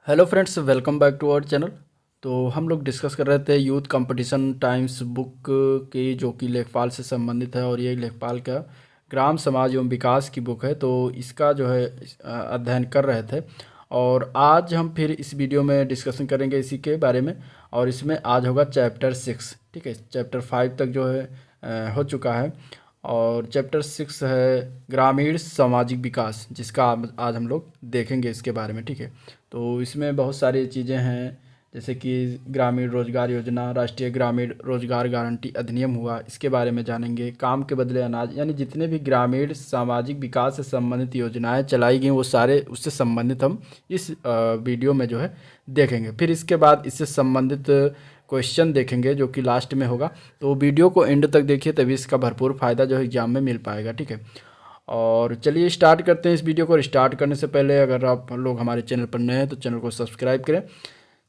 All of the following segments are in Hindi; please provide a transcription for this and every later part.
Hello friends, welcome back to our channel. तो हम लोग डिस्कस कर रहे थे यूथ कंपटीशन टाइम्स बुक की, जो कि लेखपाल से संबंधित है और ये लेखपाल का ग्राम समाज एवं विकास की बुक है। तो इसका जो है अध्ययन कर रहे थे और आज हम फिर इस वीडियो में डिस्कशन करेंगे इसी के बारे में। और इसमें आज होगा चैप्टर 6, ठीक है। चैप्टर 5 तक जो है हो चुका है और चैप्टर 6 है ग्रामीण सामाजिक विकास, जिसका आज हम लोग देखेंगे इसके बारे में, ठीक है। तो इसमें बहुत सारी चीज़ें हैं, जैसे कि ग्रामीण रोजगार योजना, राष्ट्रीय ग्रामीण रोजगार गारंटी अधिनियम हुआ, इसके बारे में जानेंगे। काम के बदले अनाज, यानी जितने भी ग्रामीण सामाजिक विकास से संबंधित योजनाएं चलाई गई वो सारे उससे संबंधित हम इस वीडियो में जो है देखेंगे। फिर इसके बाद इससे संबंधित क्वेश्चन देखेंगे जो कि लास्ट में होगा। तो वीडियो को एंड तक देखिए, तभी इसका भरपूर फ़ायदा जो है एग्जाम में मिल पाएगा, ठीक है। और चलिए स्टार्ट करते हैं इस वीडियो को। स्टार्ट करने से पहले अगर आप लोग हमारे चैनल पर नए हैं तो चैनल को सब्सक्राइब करें,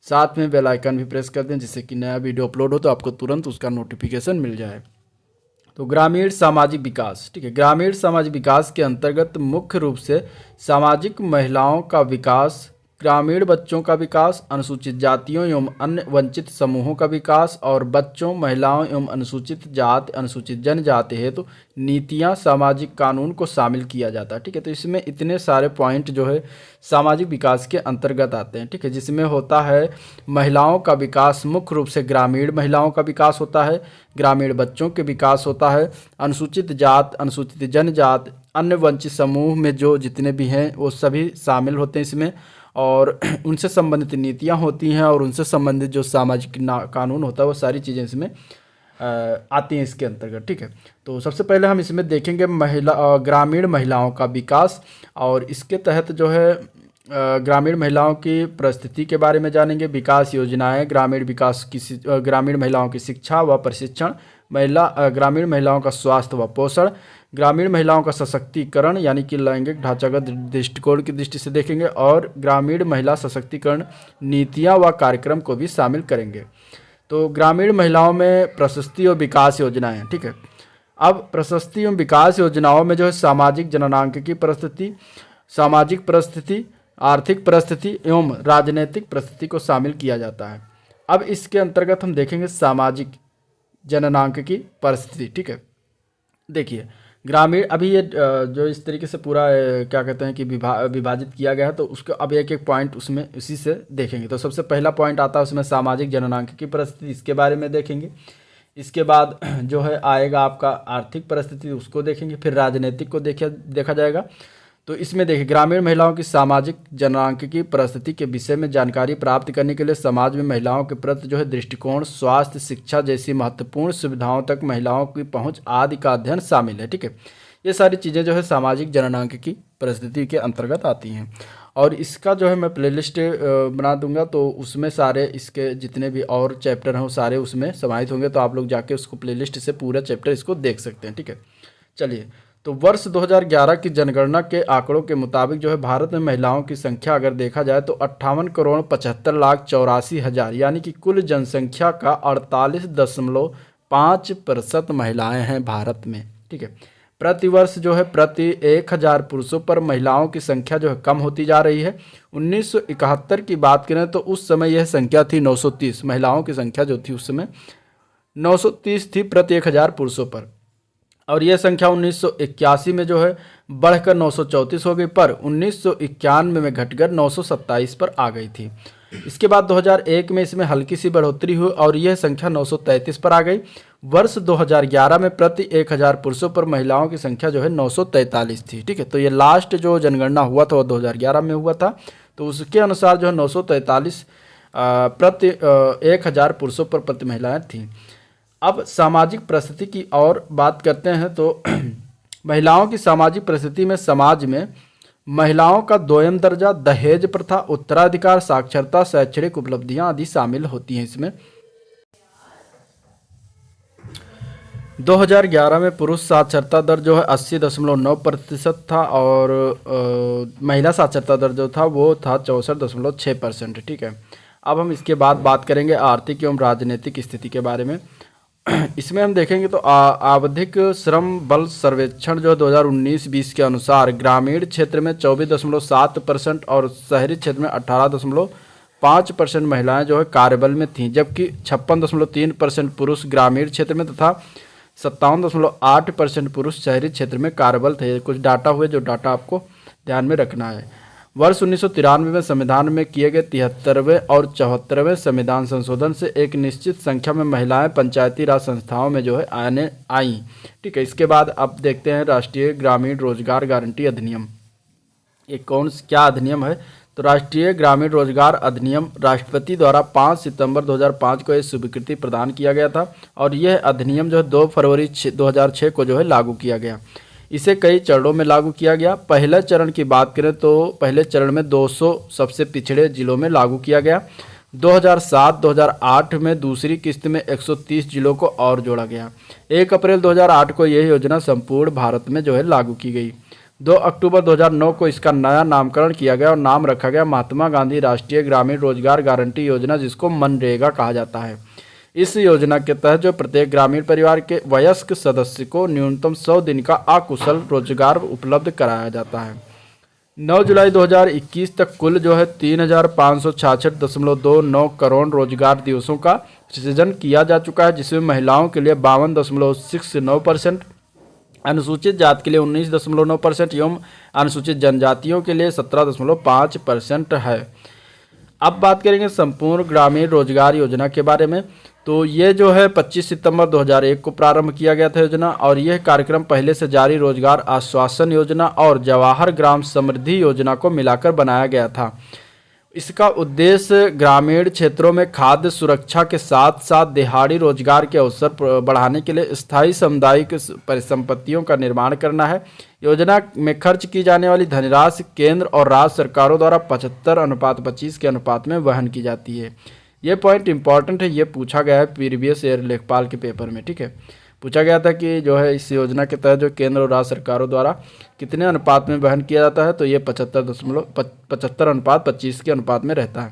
साथ में बेल आइकन भी प्रेस कर दें, जिससे कि नया वीडियो अपलोड हो तो आपको तुरंत उसका नोटिफिकेशन मिल जाए। तो ग्रामीण सामाजिक विकास, ठीक है। ग्रामीण सामाजिक विकास के अंतर्गत मुख्य रूप से सामाजिक महिलाओं का विकास, ग्रामीण बच्चों का विकास, अनुसूचित जातियों एवं अन्य वंचित समूहों का विकास और बच्चों, महिलाओं एवं अनुसूचित जाति, अनुसूचित जनजाति हेतु नीतियां, सामाजिक कानून को शामिल किया जाता है, ठीक है। तो इसमें इतने सारे पॉइंट जो है सामाजिक विकास के अंतर्गत आते हैं, ठीक है। जिसमें होता है महिलाओं का विकास, मुख्य रूप से ग्रामीण महिलाओं का विकास होता है, ग्रामीण बच्चों के विकास होता है, अनुसूचित जात, अनुसूचित जनजाति, अन्य वंचित समूह में जो जितने भी हैं वो सभी शामिल होते हैं इसमें, और उनसे संबंधित नीतियां होती हैं और उनसे संबंधित जो सामाजिक कानून होता है वो सारी चीज़ें इसमें आती हैं इसके अंतर्गत, ठीक है। तो सबसे पहले हम इसमें देखेंगे ग्रामीण महिलाओं का विकास, और इसके तहत जो है ग्रामीण महिलाओं की परिस्थिति के बारे में जानेंगे, विकास योजनाएं, ग्रामीण विकास की ग्रामीण महिलाओं की शिक्षा व प्रशिक्षण, ग्रामीण महिलाओं का स्वास्थ्य व पोषण, ग्रामीण महिलाओं का सशक्तिकरण यानी कि लैंगिक ढांचागत दृष्टिकोण की दृष्टि से देखेंगे, और ग्रामीण महिला सशक्तिकरण नीतियां व कार्यक्रम को भी शामिल करेंगे। तो ग्रामीण महिलाओं में प्रशस्ति और विकास योजनाएं, ठीक है। अब प्रशस्ति एवं विकास योजनाओं में जो है सामाजिक जननांक की परिस्थिति, सामाजिक परिस्थिति, आर्थिक परिस्थिति एवं राजनीतिक परिस्थिति को शामिल किया जाता है। अब इसके अंतर्गत हम देखेंगे सामाजिक जननांक की परिस्थिति, ठीक है। देखिए ग्रामीण, अभी ये जो इस तरीके से पूरा क्या कहते हैं कि विभाजित किया गया है, तो उसको अब एक एक पॉइंट उसमें इसी से देखेंगे। तो सबसे पहला पॉइंट आता है उसमें सामाजिक जननांक की परिस्थिति, इसके बारे में देखेंगे। इसके बाद जो है आएगा आपका आर्थिक परिस्थिति, उसको देखेंगे। फिर राजनीतिक को देखा जाएगा। तो इसमें देखिए ग्रामीण महिलाओं की सामाजिक जननांक की परिस्थिति के विषय में जानकारी प्राप्त करने के लिए समाज में महिलाओं के प्रति जो है दृष्टिकोण, स्वास्थ्य, शिक्षा जैसी महत्वपूर्ण सुविधाओं तक महिलाओं की पहुंच आदि का अध्ययन शामिल है, ठीक है। ये सारी चीज़ें जो है सामाजिक जननांक की परिस्थिति के अंतर्गत आती हैं, और इसका जो है मैं प्लेलिस्ट बना दूंगा, तो उसमें सारे इसके जितने भी और चैप्टर हैं वो सारे उसमें समाहित होंगे। तो आप लोग जाके उसको प्लेलिस्ट से पूरा चैप्टर इसको देख सकते हैं, ठीक है। चलिए, तो वर्ष 2011 की जनगणना के आंकड़ों के मुताबिक जो है भारत में महिलाओं की संख्या अगर देखा जाए तो 58,75,84,000 यानी कि कुल जनसंख्या का 48.5% महिलाएं हैं भारत में, ठीक है। प्रतिवर्ष जो है प्रति 1,000 पुरुषों पर महिलाओं की संख्या जो है कम होती जा रही है। 1971 की बात करें तो उस समय यह संख्या थी 930, महिलाओं की संख्या जो थी उस समय 930 थी प्रति 1,000 पुरुषों पर, और यह संख्या 1981 में जो है बढ़कर 934 हो गई, पर 1991 में घटकर 927 पर आ गई थी। इसके बाद 2001 में इसमें हल्की सी बढ़ोतरी हुई और यह संख्या 933 पर आ गई। वर्ष 2011 में प्रति 1,000 पुरुषों पर महिलाओं की संख्या जो है 943 थी, ठीक है। तो ये लास्ट जो जनगणना हुआ था वो 2011 में हुआ था, तो उसके अनुसार जो है 943 प्रति 1,000 पुरुषों पर प्रति महिलाएं थीं। अब सामाजिक परिस्थिति की और बात करते हैं तो महिलाओं की सामाजिक परिस्थिति में समाज में महिलाओं का दोयम दर्जा, दहेज प्रथा, उत्तराधिकार, साक्षरता, शैक्षणिक उपलब्धियां आदि शामिल होती हैं इसमें। 2011 में पुरुष साक्षरता दर जो है 80.9% था, और महिला साक्षरता दर जो था वो था 64.6%, ठीक है। अब हम इसके बाद बात करेंगे आर्थिक एवं राजनीतिक स्थिति के बारे में। इसमें हम देखेंगे तो आवधिक श्रम बल सर्वेक्षण जो 2019-20 के अनुसार ग्रामीण क्षेत्र में 24.7% और शहरी क्षेत्र में 5% महिलाएं जो है कार्यबल में थीं, जबकि 56.3% पुरुष ग्रामीण क्षेत्र में तथा 57.8% पुरुष शहरी क्षेत्र में कार्यबल थे। कुछ डाटा हुए जो डाटा आपको ध्यान में रखना है। वर्ष 1993 में संविधान में किए गए 73वें और 74वें संविधान संशोधन से एक निश्चित संख्या में महिलाएं पंचायती राज संस्थाओं में जो है आने आई। ठीक है, इसके बाद आप देखते हैं राष्ट्रीय ग्रामीण रोजगार गारंटी अधिनियम। ये क्या अधिनियम है? तो राष्ट्रीय ग्रामीण रोजगार अधिनियम राष्ट्रपति द्वारा 5 सितंबर 2005 को यह स्वीकृति प्रदान किया गया था और यह अधिनियम जो है 2 फरवरी 2006 को जो है लागू किया गया। इसे कई चरणों में लागू किया गया। पहले चरण की बात करें तो पहले चरण में 200 सबसे पिछड़े जिलों में लागू किया गया। 2007-2008 में दूसरी किस्त में 130 जिलों को और जोड़ा गया। 1 अप्रैल 2008 को यह योजना संपूर्ण भारत में जो है लागू की गई। 2 अक्टूबर 2009 को इसका नया नामकरण किया गया और नाम रखा गया महात्मा गांधी राष्ट्रीय ग्रामीण रोजगार गारंटी योजना, जिसको मनरेगा कहा जाता है। इस योजना के तहत जो प्रत्येक ग्रामीण परिवार के वयस्क सदस्य को न्यूनतम 100 दिन का अकुशल रोजगार उपलब्ध कराया जाता है। 9 जुलाई 2021 तक कुल जो है 3,566.29 करोड़ रोजगार दिवसों का सृजन किया जा चुका है, जिसमें महिलाओं के लिए 52.69%, अनुसूचित जाति के लिए 19.9% एवं अनुसूचित जनजातियों के लिए 17.5% है। अब बात करेंगे संपूर्ण ग्रामीण रोजगार योजना के बारे में। तो ये जो है 25 सितंबर 2001 को प्रारंभ किया गया था योजना, और यह कार्यक्रम पहले से जारी रोजगार आश्वासन योजना और जवाहर ग्राम समृद्धि योजना को मिलाकर बनाया गया था। इसका उद्देश्य ग्रामीण क्षेत्रों में खाद्य सुरक्षा के साथ साथ दिहाड़ी रोजगार के अवसर बढ़ाने के लिए स्थायी सामुदायिक परिसंपत्तियों का निर्माण करना है। योजना में खर्च की जाने वाली धनराशि केंद्र और राज्य सरकारों द्वारा 75:25 के अनुपात में वहन की जाती है। ये पॉइंट इंपॉर्टेंट है, ये पूछा गया है प्रीवियस ईयर लेखपाल के पेपर में। ठीक है, पूछा गया था कि जो है इस योजना के तहत जो केंद्र और राज्य सरकारों द्वारा कितने अनुपात में वहन किया जाता है, तो ये 75:25 के अनुपात में रहता है।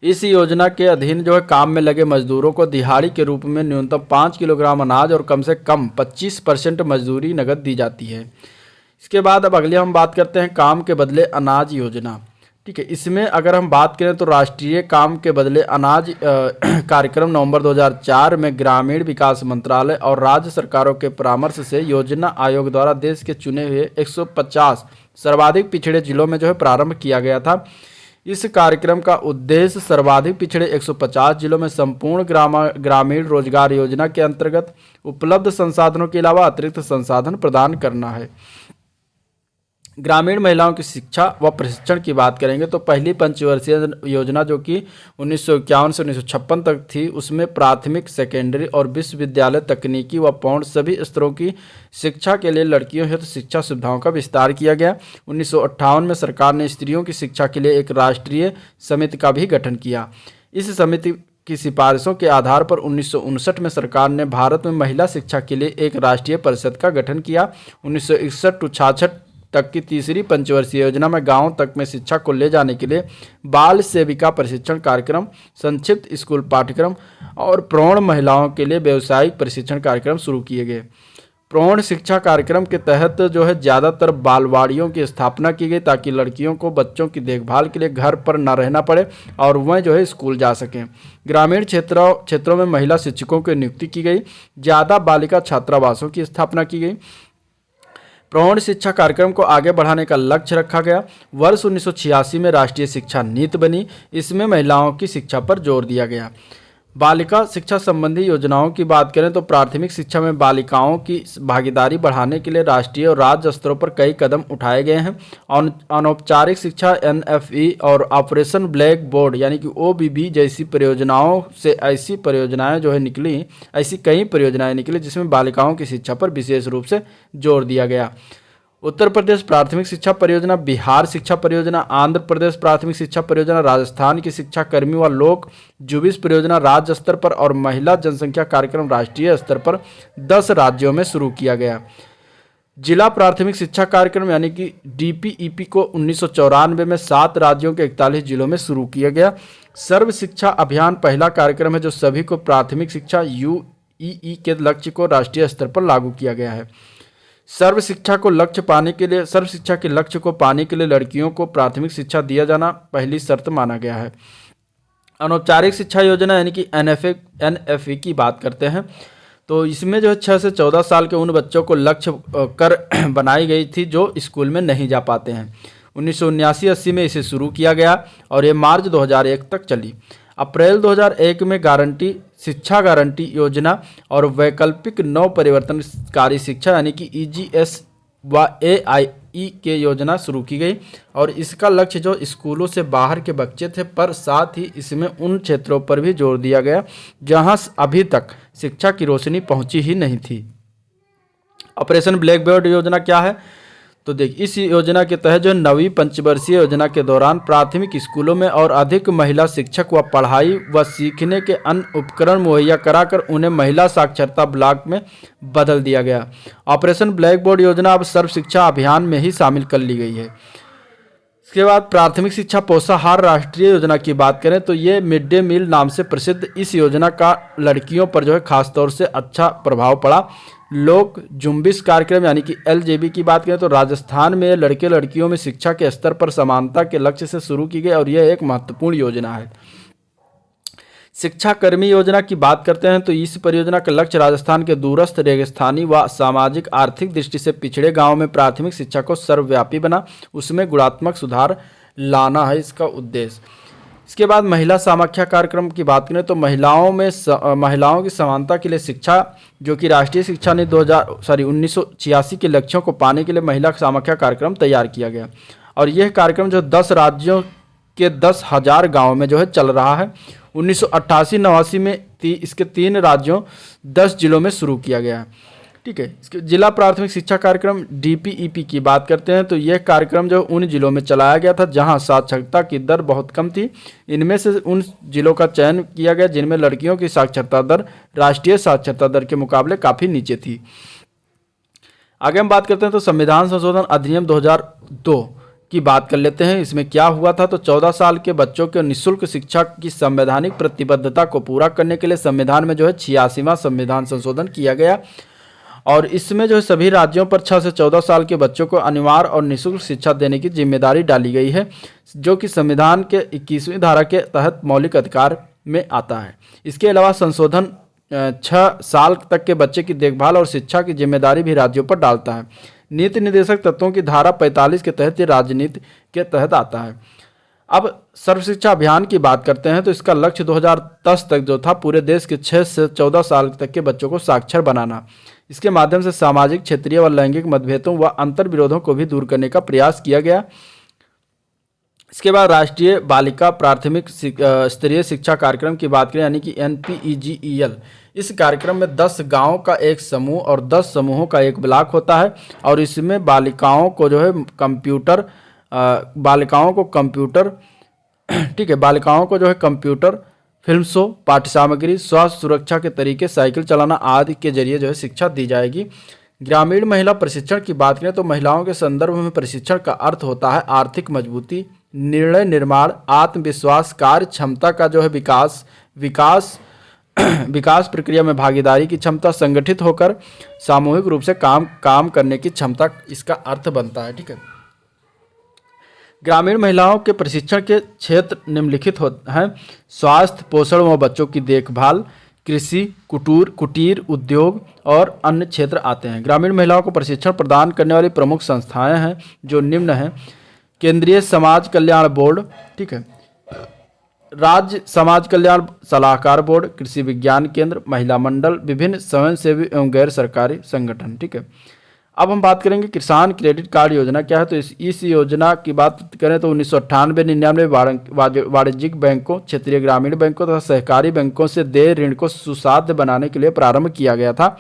इस योजना के अधीन जो है काम में लगे मजदूरों को दिहाड़ी के रूप में न्यूनतम 5 किलोग्राम अनाज और कम से कम 25% मजदूरी नगद दी जाती है। इसके बाद अब अगले हम बात करते हैं काम के बदले अनाज योजना। ठीक है, इसमें अगर हम बात करें तो राष्ट्रीय काम के बदले अनाज कार्यक्रम नवंबर 2004 में ग्रामीण विकास मंत्रालय और राज्य सरकारों के परामर्श से योजना आयोग द्वारा देश के चुने हुए 150 सर्वाधिक पिछड़े जिलों में जो है प्रारंभ किया गया था। इस कार्यक्रम का उद्देश्य सर्वाधिक पिछड़े 150 जिलों में संपूर्ण ग्रामीण रोजगार योजना के अंतर्गत उपलब्ध संसाधनों के अलावा अतिरिक्त संसाधन प्रदान करना है। ग्रामीण महिलाओं की शिक्षा व प्रशिक्षण की बात करेंगे तो पहली पंचवर्षीय योजना जो कि 1951 से 1956 तक थी, उसमें प्राथमिक, सेकेंडरी और विश्वविद्यालय तकनीकी व प्रौढ़ सभी स्तरों की शिक्षा के लिए लड़कियों हेतु शिक्षा सुविधाओं का विस्तार किया गया। 1958 में सरकार ने स्त्रियों की शिक्षा के लिए एक राष्ट्रीय समिति का भी गठन किया। इस समिति की सिफारिशों के आधार पर 1959 में सरकार ने भारत में महिला शिक्षा के लिए एक राष्ट्रीय परिषद का गठन किया। 1961-66 तक की तीसरी पंचवर्षीय योजना में गांवों तक में शिक्षा को ले जाने के लिए बाल सेविका प्रशिक्षण कार्यक्रम, संक्षिप्त स्कूल पाठ्यक्रम और प्रौढ़ महिलाओं के लिए व्यावसायिक प्रशिक्षण कार्यक्रम शुरू किए गए। प्रौढ़ शिक्षा कार्यक्रम के तहत जो है ज़्यादातर बालवाड़ियों की स्थापना की गई ताकि लड़कियों को बच्चों की देखभाल के लिए घर पर न रहना पड़े और वह जो है स्कूल जा सकें। ग्रामीण क्षेत्रों में महिला शिक्षकों की नियुक्ति की गई। ज़्यादा बालिका छात्रावासों की स्थापना की गई। प्रौढ़ शिक्षा कार्यक्रम को आगे बढ़ाने का लक्ष्य रखा गया। वर्ष 1986 में राष्ट्रीय शिक्षा नीति बनी। इसमें महिलाओं की शिक्षा पर जोर दिया गया। बालिका शिक्षा संबंधी योजनाओं की बात करें तो प्राथमिक शिक्षा में बालिकाओं की भागीदारी बढ़ाने के लिए राष्ट्रीय और राज्य स्तरों पर कई कदम उठाए गए हैं। अनौपचारिक शिक्षा NFE और ऑपरेशन ब्लैक बोर्ड यानी कि OBB जैसी परियोजनाओं से ऐसी कई परियोजनाएं निकली जिसमें बालिकाओं की शिक्षा पर विशेष रूप से जोर दिया गया। उत्तर प्रदेश प्राथमिक शिक्षा परियोजना, बिहार शिक्षा परियोजना, आंध्र प्रदेश प्राथमिक शिक्षा परियोजना, राजस्थान की शिक्षा कर्मी व लोक जुबिस परियोजना राज्य स्तर पर और महिला जनसंख्या कार्यक्रम राष्ट्रीय स्तर पर 10 राज्यों में शुरू किया गया। जिला प्राथमिक शिक्षा कार्यक्रम यानी कि DPEP को 1994 में 7 राज्यों के 41 जिलों में शुरू किया गया। सर्व शिक्षा अभियान पहला कार्यक्रम है जो सभी को प्राथमिक शिक्षा UEE के लक्ष्य को राष्ट्रीय स्तर पर लागू किया गया है। सर्व शिक्षा के लक्ष्य को पाने के लिए लड़कियों को प्राथमिक शिक्षा दिया जाना पहली शर्त माना गया है। अनौपचारिक शिक्षा योजना यानी कि एनएफई की बात करते हैं तो इसमें जो है 6 से 14 साल के उन बच्चों को लक्ष्य कर बनाई गई थी जो स्कूल में नहीं जा पाते हैं। 1979-80 में इसे शुरू किया गया और ये मार्च 2001 तक चली। अप्रैल 2001 में शिक्षा गारंटी योजना और वैकल्पिक नव परिवर्तनकारी शिक्षा यानी कि ईजीएस व एआईई के योजना शुरू की गई और इसका लक्ष्य जो स्कूलों से बाहर के बच्चे थे, पर साथ ही इसमें उन क्षेत्रों पर भी जोर दिया गया जहां अभी तक शिक्षा की रोशनी पहुंची ही नहीं थी। ऑपरेशन ब्लैकबोर्ड योजना क्या है? तो देखिए, इस योजना के तहत जो नवीं पंचवर्षीय योजना के दौरान प्राथमिक स्कूलों में और अधिक महिला शिक्षक व पढ़ाई व सीखने के अन्य उपकरण मुहैया कराकर उन्हें महिला साक्षरता ब्लॉक में बदल दिया गया। ऑपरेशन ब्लैकबोर्ड योजना अब सर्व शिक्षा अभियान में ही शामिल कर ली गई है। इसके बाद प्राथमिक शिक्षा पोषाहार राष्ट्रीय योजना की बात करें तो ये मिड डे मील नाम से प्रसिद्ध इस योजना का लड़कियों पर जो है खासतौर से अच्छा प्रभाव पड़ा। लोक जुम्बिश कार्यक्रम यानी कि एलजेबी की बात करें तो राजस्थान में लड़के लड़कियों में शिक्षा के स्तर पर समानता के लक्ष्य से शुरू की गई और यह एक महत्वपूर्ण योजना है। शिक्षा कर्मी योजना की बात करते हैं तो इस परियोजना का लक्ष्य राजस्थान के दूरस्थ रेगिस्तानी व सामाजिक आर्थिक दृष्टि से पिछड़े गांवों में प्राथमिक शिक्षा को सर्वव्यापी बना उसमें गुणात्मक सुधार लाना है इसका उद्देश्य। इसके बाद महिला समाख्या कार्यक्रम की बात करें तो महिलाओं की समानता के लिए शिक्षा जो कि राष्ट्रीय शिक्षा नीति 1986 के लक्ष्यों को पाने के लिए महिला समाख्या कार्यक्रम तैयार किया गया और यह कार्यक्रम जो 10 राज्यों के 10,000 गाँव में जो है चल रहा है। 1988-89 में इसके 3 राज्यों 10 जिलों में शुरू किया गया है। ठीक है, इसके जिला प्राथमिक शिक्षा कार्यक्रम डीपीईपी की बात करते हैं तो यह कार्यक्रम जो उन जिलों में चलाया गया था जहां साक्षरता की दर बहुत कम थी। इनमें से उन जिलों का चयन किया गया जिनमें लड़कियों की साक्षरता दर राष्ट्रीय साक्षरता दर के मुकाबले काफ़ी नीचे थी। आगे हम बात करते हैं तो संविधान संशोधन अधिनियम 2002 की बात कर लेते हैं। इसमें क्या हुआ था तो 14 साल के बच्चों के निःशुल्क शिक्षा की संवैधानिक प्रतिबद्धता को पूरा करने के लिए संविधान में जो है 86वां संविधान संशोधन किया गया और इसमें जो है सभी राज्यों पर 6 से 14 साल के बच्चों को अनिवार्य और निःशुल्क शिक्षा देने की जिम्मेदारी डाली गई है जो कि संविधान के 21वीं धारा के तहत मौलिक अधिकार में आता है। इसके अलावा संशोधन 6 साल तक के बच्चे की देखभाल और शिक्षा की जिम्मेदारी भी राज्यों पर डालता है। नीति निर्देशक तत्वों की धारा 45 के तहत ये राजनीति के तहत आता है। अब सर्व शिक्षा अभियान की बात करते हैं तो इसका लक्ष्य 2010 तक जो था पूरे देश के 6 से 14 साल तक के बच्चों को साक्षर बनाना। इसके माध्यम से सामाजिक, क्षेत्रीय व लैंगिक मतभेदों व अंतर विरोधों को भी दूर करने का प्रयास किया गया। इसके बाद राष्ट्रीय बालिका प्राथमिक स्तरीय शिक्षा कार्यक्रम की बात करें यानी कि NPEGEL। इस कार्यक्रम में 10 गाँव का एक समूह और 10 समूहों का एक ब्लॉक होता है और इसमें बालिकाओं को कंप्यूटर, फिल्म शो, पाठ्य सामग्री, स्वास्थ्य सुरक्षा के तरीके, साइकिल चलाना आदि के जरिए जो है शिक्षा दी जाएगी। ग्रामीण महिला प्रशिक्षण की बात करें तो महिलाओं के संदर्भ में प्रशिक्षण का अर्थ होता है आर्थिक मजबूती, निर्णय निर्माण, आत्मविश्वास, कार्य क्षमता का जो है विकास प्रक्रिया में भागीदारी की क्षमता, संगठित होकर सामूहिक रूप से काम करने की क्षमता इसका अर्थ बनता है। ठीक है, ग्रामीण महिलाओं के प्रशिक्षण के क्षेत्र निम्नलिखित हैं: स्वास्थ्य, पोषण व बच्चों की देखभाल, कृषि, कुटीर उद्योग और अन्य क्षेत्र आते हैं। ग्रामीण महिलाओं को प्रशिक्षण प्रदान करने वाली प्रमुख संस्थाएं हैं जो निम्न हैं: केंद्रीय समाज कल्याण बोर्ड, ठीक है, राज्य समाज कल्याण सलाहकार बोर्ड, कृषि विज्ञान केंद्र, महिला मंडल, विभिन्न स्वयंसेवी एवं गैर सरकारी संगठन। ठीक है, अब हम बात करेंगे किसान क्रेडिट कार्ड योजना क्या है। तो इस योजना की बात करें तो 1998-99 वाणिज्यिक बैंकों, क्षेत्रीय ग्रामीण बैंकों तथा सहकारी बैंकों से देय ऋण को सुसाध्य बनाने के लिए प्रारंभ किया गया था।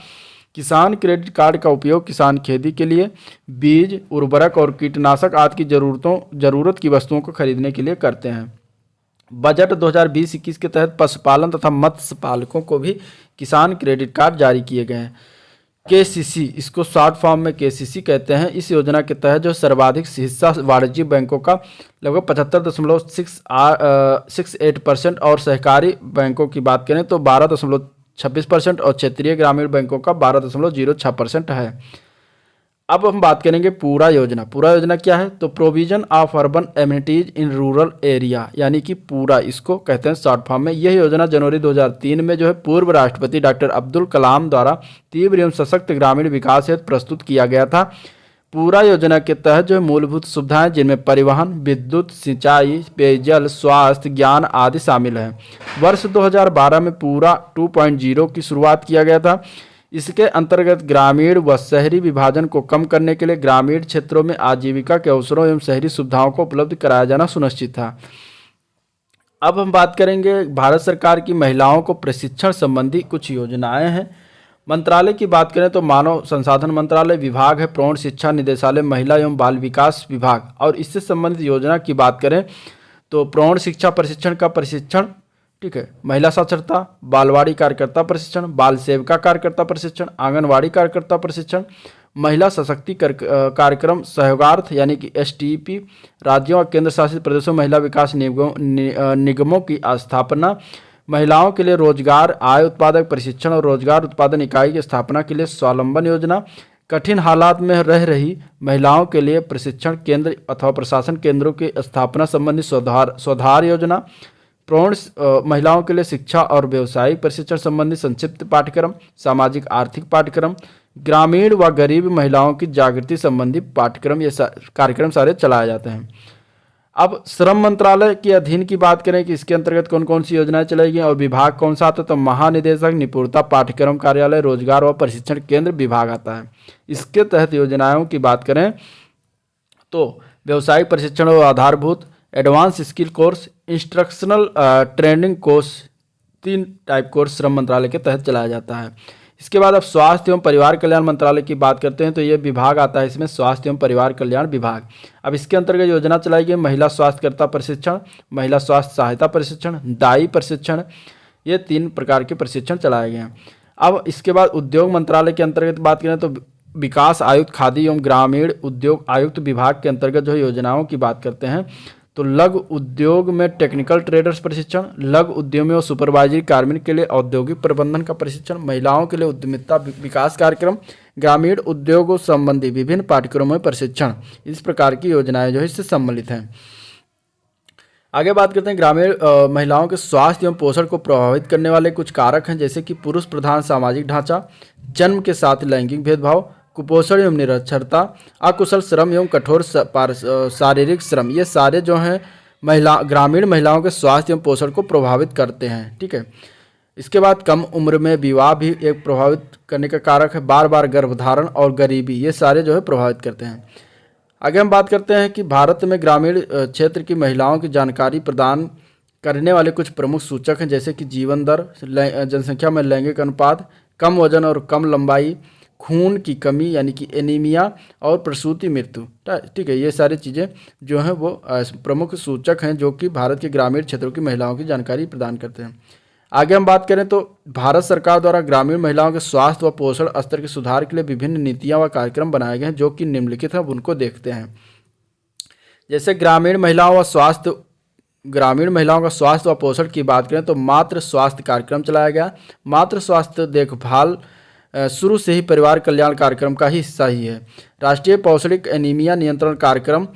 किसान क्रेडिट कार्ड का उपयोग किसान खेती के लिए बीज, उर्वरक और कीटनाशक आदि की जरूरत की वस्तुओं को खरीदने के लिए करते हैं। बजट 2020-21 के तहत पशुपालन तथा मत्स्य पालकों को भी किसान क्रेडिट कार्ड जारी किए गए हैं। KCC, इसको शॉर्ट फॉर्म में KCC कहते हैं। इस योजना के तहत जो सर्वाधिक हिस्सा वाणिज्यिक बैंकों का लगभग 75.68% और सहकारी बैंकों की बात करें तो 12.26% और क्षेत्रीय ग्रामीण बैंकों का 12.06% है। अब हम बात करेंगे पूरा योजना। पूरा योजना क्या है? तो provision of urban amenities in rural area, यानी कि पूरा, इसको कहते हैं शॉर्ट फॉर्म में। यह योजना जनवरी 2003 में जो है पूर्व राष्ट्रपति डॉक्टर अब्दुल कलाम द्वारा तीव्र एवं सशक्त ग्रामीण विकास हेतु प्रस्तुत किया गया था। पूरा योजना के तहत जो है मूलभूत सुविधाएं जिनमें परिवहन, विद्युत, सिंचाई, पेयजल, स्वास्थ्य, ज्ञान आदि शामिल हैं। वर्ष 2012 में पूरा 2.0 की शुरुआत किया गया था। इसके अंतर्गत ग्रामीण व शहरी विभाजन को कम करने के लिए ग्रामीण क्षेत्रों में आजीविका के अवसरों एवं शहरी सुविधाओं को उपलब्ध कराया जाना सुनिश्चित था। अब हम बात करेंगे भारत सरकार की महिलाओं को प्रशिक्षण संबंधी कुछ योजनाएं हैं। मंत्रालय की बात करें तो मानव संसाधन मंत्रालय विभाग है, प्रौढ़ शिक्षा निदेशालय, महिला एवं बाल विकास विभाग। और इससे संबंधित योजना की बात करें तो प्रौढ़ शिक्षा प्रशिक्षण का प्रशिक्षण, ठीक है, महिला साक्षरता, बालवाड़ी कार्यकर्ता प्रशिक्षण, बाल सेविका कार्यकर्ता प्रशिक्षण, आंगनवाड़ी कार्यकर्ता प्रशिक्षण, महिला कार्यक्रम सहयोगार्थ यानी कि STP, राज्यों और केंद्र शासित प्रदेशों महिला विकास निगमों की स्थापना, महिलाओं के लिए रोजगार आय उत्पादक प्रशिक्षण और रोजगार उत्पादन इकाई की स्थापना के लिए स्वावलंबन योजना, कठिन हालात में रह रही महिलाओं के लिए प्रशिक्षण केंद्र अथवा प्रशासन केंद्रों की स्थापना संबंधी सुधार योजना, प्रौढ़ महिलाओं के लिए शिक्षा और व्यावसायिक प्रशिक्षण संबंधी संक्षिप्त पाठ्यक्रम, सामाजिक आर्थिक पाठ्यक्रम, ग्रामीण व गरीब महिलाओं की जागृति संबंधी पाठ्यक्रम, ये कार्यक्रम सारे चलाए जाते हैं। अब श्रम मंत्रालय के अधीन की बात करें कि इसके अंतर्गत कौन कौन सी योजनाएं चलाई गई और विभाग कौन सा आता है, तो महानिदेशक निपुणता पाठ्यक्रम कार्यालय रोजगार व प्रशिक्षण केंद्र विभाग आता है। इसके तहत योजनाओं की बात करें तो व्यावसायिक प्रशिक्षण और आधारभूत, advance skill course, instructional training course, 3 type course श्रम मंत्रालय के तहत चलाया जाता है। इसके बाद अब स्वास्थ्य एवं परिवार कल्याण मंत्रालय की बात करते हैं तो ये विभाग आता है इसमें, स्वास्थ्य एवं परिवार कल्याण विभाग। अब इसके अंतर्गत योजना चलाई गई महिला स्वास्थ्यकर्ता प्रशिक्षण, महिला स्वास्थ्य सहायता प्रशिक्षण, दाई प्रशिक्षण, ये 3 प्रकार के प्रशिक्षण चलाए गए हैं। अब इसके बाद उद्योग मंत्रालय के अंतर्गत बात करें तो विकास आयुक्त खादी एवं ग्रामीण उद्योग आयुक्त विभाग के अंतर्गत जो योजनाओं की बात करते हैं तो लघु उद्योग में टेक्निकल ट्रेडर्स प्रशिक्षण, लघु उद्यमियों सुपरवाइजरी कार्मिक के लिए औद्योगिक प्रबंधन का प्रशिक्षण, महिलाओं के लिए उद्यमिता विकास कार्यक्रम, ग्रामीण उद्योगों संबंधी विभिन्न पाठ्यक्रमों में प्रशिक्षण, इस प्रकार की योजनाएं जो है इससे सम्मिलित हैं। आगे बात करते हैं ग्रामीण महिलाओं के स्वास्थ्य एवं पोषण को प्रभावित करने वाले कुछ कारक हैं, जैसे कि पुरुष प्रधान सामाजिक ढांचा, जन्म के साथ लैंगिक भेदभाव, कुपोषण एवं निरक्षरता, अकुशल श्रम एवं कठोर शारीरिक श्रम, ये सारे जो हैं ग्रामीण महिलाओं के स्वास्थ्य एवं पोषण को प्रभावित करते हैं। ठीक है, इसके बाद कम उम्र में विवाह भी एक प्रभावित करने का कारक है। बार बार गर्भधारण और गरीबी, ये सारे जो है प्रभावित करते हैं। आगे हम बात करते हैं कि भारत में ग्रामीण क्षेत्र की महिलाओं की जानकारी प्रदान करने वाले कुछ प्रमुख सूचक हैं, जैसे कि जीवन दर, जनसंख्या में लैंगिक अनुपात, कम वजन और कम लंबाई, खून की कमी यानी कि एनीमिया और प्रसूति मृत्यु। ठीक है, ये सारी चीज़ें जो हैं वो प्रमुख सूचक हैं जो कि भारत के ग्रामीण क्षेत्रों की महिलाओं की जानकारी प्रदान करते हैं। आगे हम बात करें तो भारत सरकार द्वारा ग्रामीण महिलाओं के स्वास्थ्य व पोषण स्तर के सुधार के लिए विभिन्न नीतियां व कार्यक्रम बनाए गए हैं जो कि निम्नलिखित हैं, अब उनको देखते हैं। जैसे ग्रामीण महिलाओं का स्वास्थ्य व पोषण की बात करें तो मातृ स्वास्थ्य कार्यक्रम चलाया गया। मातृ स्वास्थ्य देखभाल शुरू से ही परिवार कल्याण कार्यक्रम का ही हिस्सा ही है। राष्ट्रीय पौष्टिक एनीमिया नियंत्रण कार्यक्रम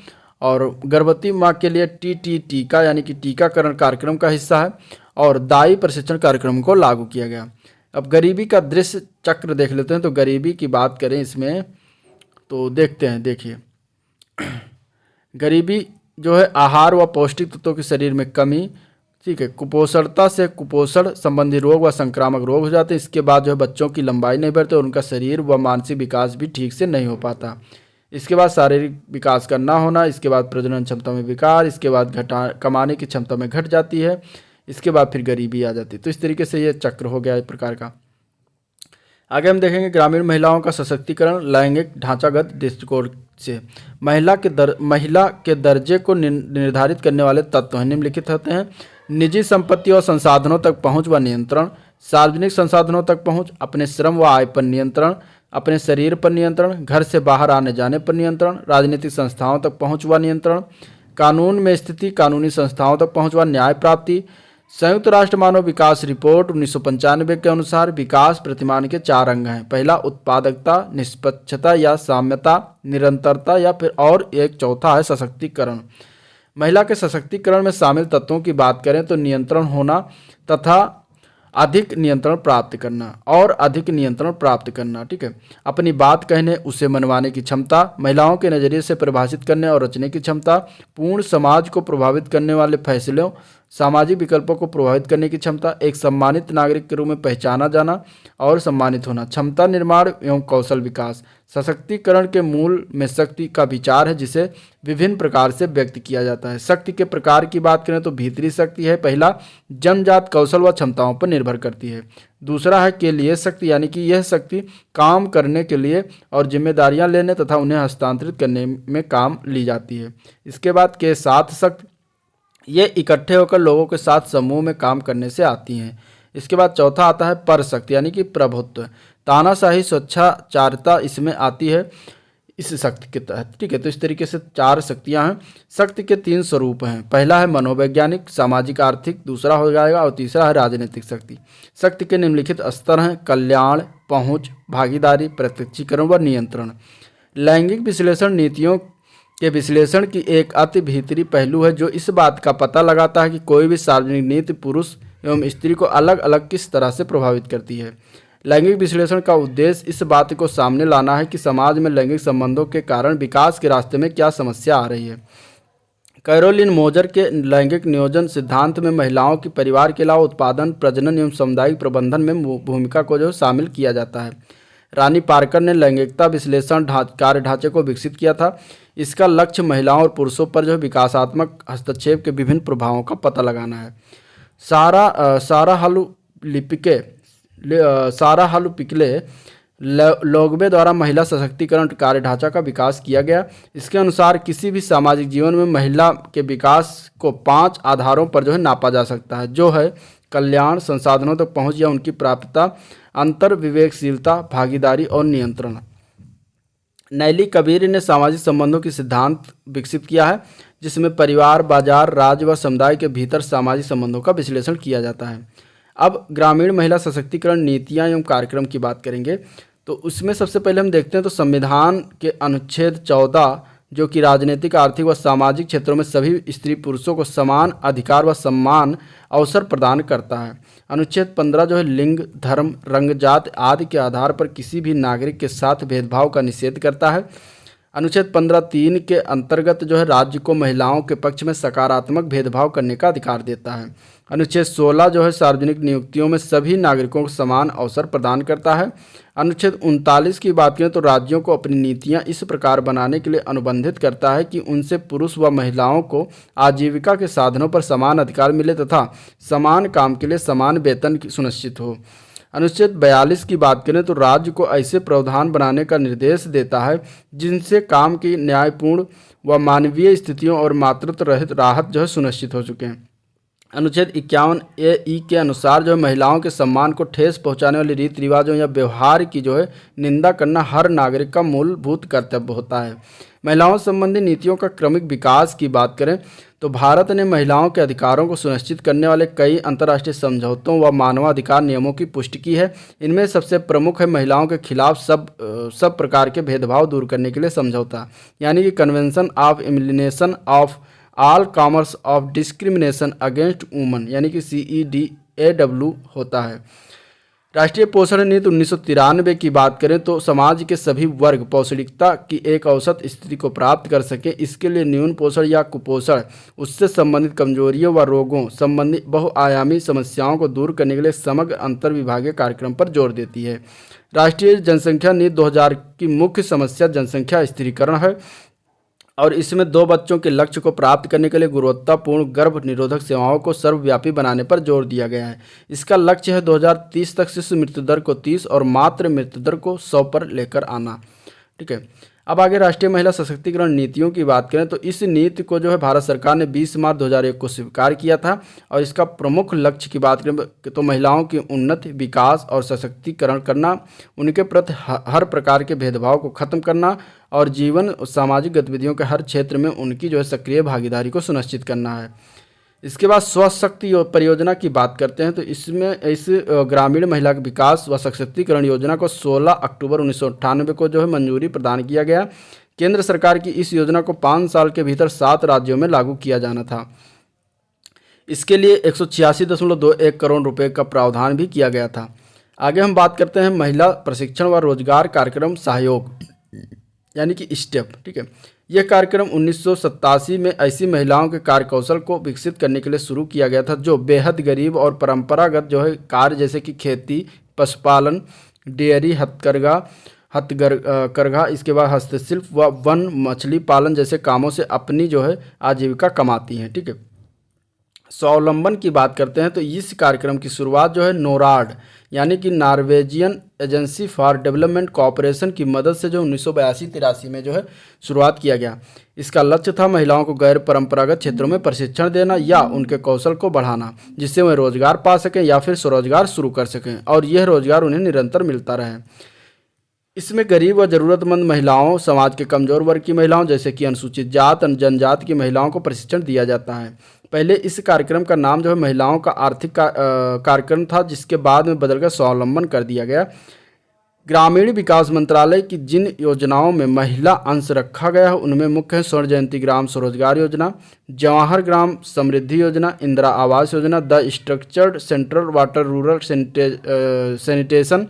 और गर्भवती माँ के लिए टीका यानी कि टीकाकरण कार्यक्रम का हिस्सा है और दाई प्रशिक्षण कार्यक्रम को लागू किया गया। अब गरीबी का दृश्य चक्र देख लेते हैं। तो गरीबी की बात करें इसमें तो देखते हैं, देखिए गरीबी जो है आहार व पौष्टिक तत्वों के शरीर में कमी, ठीक है, कुपोषणता से कुपोषण संबंधी रोग व संक्रामक रोग हो जाते हैं। इसके बाद जो है बच्चों की लंबाई नहीं बढ़ती और उनका शरीर व मानसिक विकास भी ठीक से नहीं हो पाता। इसके बाद शारीरिक विकास का ना होना, इसके बाद प्रजनन क्षमता में विकार, इसके बाद कमाने की क्षमता में घट जाती है, इसके बाद फिर गरीबी आ जाती है। तो इस तरीके से ये चक्र हो गया एक प्रकार का। आगे हम देखेंगे ग्रामीण महिलाओं का सशक्तिकरण लैंगिक ढांचागत दृष्टिकोण से। महिला के दर्जे को निर्धारित करने वाले तत्व हैं, निम्नलिखित होते हैं। निजी संपत्ति और संसाधनों तक पहुंच व नियंत्रण, सार्वजनिक संसाधनों तक पहुंच, अपने श्रम व आय पर नियंत्रण, अपने शरीर पर नियंत्रण, घर से बाहर आने जाने पर नियंत्रण, राजनीतिक संस्थाओं तक पहुंच व नियंत्रण, कानून में स्थिति कानूनी संस्थाओं तक पहुंच व न्याय प्राप्ति, संयुक्त राष्ट्र मानव विकास रिपोर्ट 1995 के अनुसार विकास प्रतिमान के 4 अंग हैं। पहला उत्पादकता, निष्पक्षता या साम्यता, निरंतरता या फिर और एक चौथा है सशक्तिकरण। महिला के सशक्तिकरण में शामिल तत्वों की बात करें तो नियंत्रण होना तथा अधिक नियंत्रण प्राप्त करना और अधिक नियंत्रण प्राप्त करना। ठीक है, अपनी बात कहने उसे मनवाने की क्षमता, महिलाओं के नज़रिए से परिभाषित करने और रचने की क्षमता, पूर्ण समाज को प्रभावित करने वाले फैसलों, सामाजिक विकल्पों को प्रभावित करने की क्षमता, एक सम्मानित नागरिक के रूप में पहचाना जाना और सम्मानित होना, क्षमता निर्माण एवं कौशल विकास। सशक्तिकरण के मूल में शक्ति का विचार है जिसे विभिन्न प्रकार से व्यक्त किया जाता है। शक्ति के प्रकार की बात करें तो भीतरी शक्ति है। पहला, जन्मजात कौशल व क्षमताओं पर निर्भर करती है। दूसरा है के लिए शक्ति, यानी कि यह शक्ति काम करने के लिए और जिम्मेदारियां लेने तथा उन्हें हस्तांतरित करने में काम ली जाती है। इसके बाद के साथ शक्ति, ये इकट्ठे होकर लोगों के साथ समूह में काम करने से आती हैं। इसके बाद चौथा आता है पर शक्ति, यानी कि प्रभुत्व, तानाशाही, स्वेच्छाचारिता इसमें आती है इस शक्ति के तहत। ठीक है, तो इस तरीके से 4 शक्तियां हैं। शक्ति के 3 स्वरूप हैं। पहला है मनोवैज्ञानिक, सामाजिक, आर्थिक, दूसरा हो जाएगा और तीसरा है राजनीतिक शक्ति। शक्ति के निम्नलिखित स्तर हैं: कल्याण, पहुंच, भागीदारी, प्रत्यक्षीकरण व नियंत्रण। लैंगिक विश्लेषण नीतियों के विश्लेषण की एक अति भीतरी पहलू है जो इस बात का पता लगाता है कि कोई भी सार्वजनिक नीति पुरुष एवं स्त्री को अलग अलग किस तरह से प्रभावित करती है। लैंगिक विश्लेषण का उद्देश्य इस बात को सामने लाना है कि समाज में लैंगिक संबंधों के कारण विकास के रास्ते में क्या समस्या आ रही है। कैरोलिन मोजर के लैंगिक नियोजन सिद्धांत में महिलाओं की परिवार के अलावा उत्पादन, प्रजनन एवं सामुदायिक प्रबंधन में भूमिका को जो शामिल किया जाता है। रानी पार्कर ने लैंगिकता विश्लेषण कार्य ढांचे को विकसित किया था। इसका लक्ष्य महिलाओं और पुरुषों पर जो विकासात्मक हस्तक्षेप के विभिन्न प्रभावों का पता लगाना है। सारा हलुपिकले लोगबे द्वारा महिला सशक्तिकरण कार्य ढांचा का विकास किया गया। इसके अनुसार किसी भी सामाजिक जीवन में महिला के विकास को 5 आधारों पर जो है नापा जा सकता है, जो है कल्याण, संसाधनों तक पहुंच या उनकी प्राप्यता, अंतर विवेकशीलता, भागीदारी और नियंत्रण। नैली कबीर ने सामाजिक संबंधों की सिद्धांत विकसित किया है जिसमें परिवार, बाजार, राज्य व समुदाय के भीतर सामाजिक संबंधों का विश्लेषण किया जाता है। अब ग्रामीण महिला सशक्तिकरण नीतियां एवं कार्यक्रम की बात करेंगे तो उसमें सबसे पहले हम देखते हैं तो संविधान के अनुच्छेद 14 जो कि राजनीतिक, आर्थिक व सामाजिक क्षेत्रों में सभी स्त्री पुरुषों को समान अधिकार व सम्मान अवसर प्रदान करता है। अनुच्छेद 15 जो है लिंग, धर्म, रंग, जात आदि के आधार पर किसी भी नागरिक के साथ भेदभाव का निषेध करता है। अनुच्छेद 15(3) के अंतर्गत जो है राज्य को महिलाओं के पक्ष में सकारात्मक भेदभाव करने का अधिकार देता है। अनुच्छेद 16 जो है सार्वजनिक नियुक्तियों में सभी नागरिकों को समान अवसर प्रदान करता है। अनुच्छेद 39 की बात करें तो राज्यों को अपनी नीतियां इस प्रकार बनाने के लिए अनुबंधित करता है कि उनसे पुरुष व महिलाओं को आजीविका के साधनों पर समान अधिकार मिले तथा समान काम के लिए समान वेतन सुनिश्चित हो। अनुच्छेद 42 की बात करें तो राज्य को ऐसे प्रावधान बनाने का निर्देश देता है जिनसे काम की न्यायपूर्ण व मानवीय स्थितियों और मातृत्व रहित राहत जो है सुनिश्चित हो चुके हैं। अनुच्छेद 51(e) के अनुसार जो है महिलाओं के सम्मान को ठेस पहुंचाने वाले रीति रिवाजों या व्यवहार की जो है निंदा करना हर नागरिक का मूलभूत कर्तव्य होता है। महिलाओं संबंधी नीतियों का क्रमिक विकास की बात करें तो भारत ने महिलाओं के अधिकारों को सुनिश्चित करने वाले कई अंतर्राष्ट्रीय समझौतों व मानवाधिकार नियमों की पुष्टि की है। इनमें सबसे प्रमुख है महिलाओं के खिलाफ सब प्रकार के भेदभाव दूर करने के लिए समझौता, यानी कि convention of elimination of all commerce of discrimination against woman, यानी कि CEDAW होता है। राष्ट्रीय पोषण नीति 1993 की बात करें तो समाज के सभी वर्ग पौष्टिकता की एक औसत स्थिति को प्राप्त कर सके, इसके लिए न्यून पोषण या कुपोषण, उससे संबंधित कमजोरियों व रोगों संबंधी बहुआयामी समस्याओं को दूर करने के लिए समग्र अंतर्विभागीय कार्यक्रम पर जोर देती है। राष्ट्रीय जनसंख्या नीति 2000 की मुख्य समस्या जनसंख्या स्थिरीकरण है और इसमें 2 बच्चों के लक्ष्य को प्राप्त करने के लिए गुणवत्तापूर्ण गर्भ निरोधक सेवाओं को सर्वव्यापी बनाने पर जोर दिया गया है। इसका लक्ष्य है 2030 तक शिशु मृत्यु दर को 30 और मातृ मृत्यु दर को 100 पर लेकर आना। ठीक है, अब आगे राष्ट्रीय महिला सशक्तिकरण नीतियों की बात करें तो इस नीति को जो है भारत सरकार ने 20 मार्च 2001 को स्वीकार किया था और इसका प्रमुख लक्ष्य की बात करें तो महिलाओं की उन्नति, विकास और सशक्तिकरण करना, उनके प्रति हर प्रकार के भेदभाव को खत्म करना और जीवन सामाजिक गतिविधियों के हर क्षेत्र में उनकी जो है सक्रिय भागीदारी को सुनिश्चित करना है। इसके बाद स्वशक्ति परियोजना की बात करते हैं तो इसमें इस ग्रामीण महिला विकास व सशक्तिकरण योजना को 16 अक्टूबर 1998 को जो है मंजूरी प्रदान किया गया। केंद्र सरकार की इस योजना को 5 साल के भीतर 7 राज्यों में लागू किया जाना था। इसके लिए 186.21 करोड़ रुपए का प्रावधान भी किया गया था। आगे हम बात करते हैं महिला प्रशिक्षण व रोजगार कार्यक्रम सहयोग यानी कि स्टेप। ठीक है, यह कार्यक्रम 1987 में ऐसी महिलाओं के कार्य कौशल को विकसित करने के लिए शुरू किया गया था जो बेहद गरीब और परंपरागत जो है कार्य जैसे कि खेती, पशुपालन, डेयरी, हथकरघा, इसके बाद हस्तशिल्प व वन मछली पालन जैसे कामों से अपनी जो है आजीविका कमाती हैं। ठीक है, स्वावलंबन की बात करते हैं तो इस कार्यक्रम की शुरुआत जो है नोराड यानी कि Norwegian agency for development cooperation की मदद से जो 1982-83 में जो है शुरुआत किया गया। इसका लक्ष्य था महिलाओं को गैर परंपरागत क्षेत्रों में प्रशिक्षण देना या उनके कौशल को बढ़ाना जिससे वे रोजगार पा सकें या फिर स्वरोजगार शुरू कर सकें और यह रोजगार उन्हें निरंतर मिलता रहे। इसमें गरीब व ज़रूरतमंद महिलाओं, समाज के कमज़ोर वर्ग की महिलाओं जैसे कि अनुसूचित जात, जनजाति की महिलाओं को प्रशिक्षण दिया जाता है। पहले इस कार्यक्रम का नाम जो है महिलाओं का आर्थिक कार्यक्रम था, जिसके बाद में बदलकर स्वावलंबन कर दिया गया। ग्रामीण विकास मंत्रालय की जिन योजनाओं में महिला अंश रखा गया है उनमें मुख्य है स्वर्ण जयंती ग्राम स्वरोजगार योजना, जवाहर ग्राम समृद्धि योजना, Indira Awas Yojana, the structured central water rural sanitation,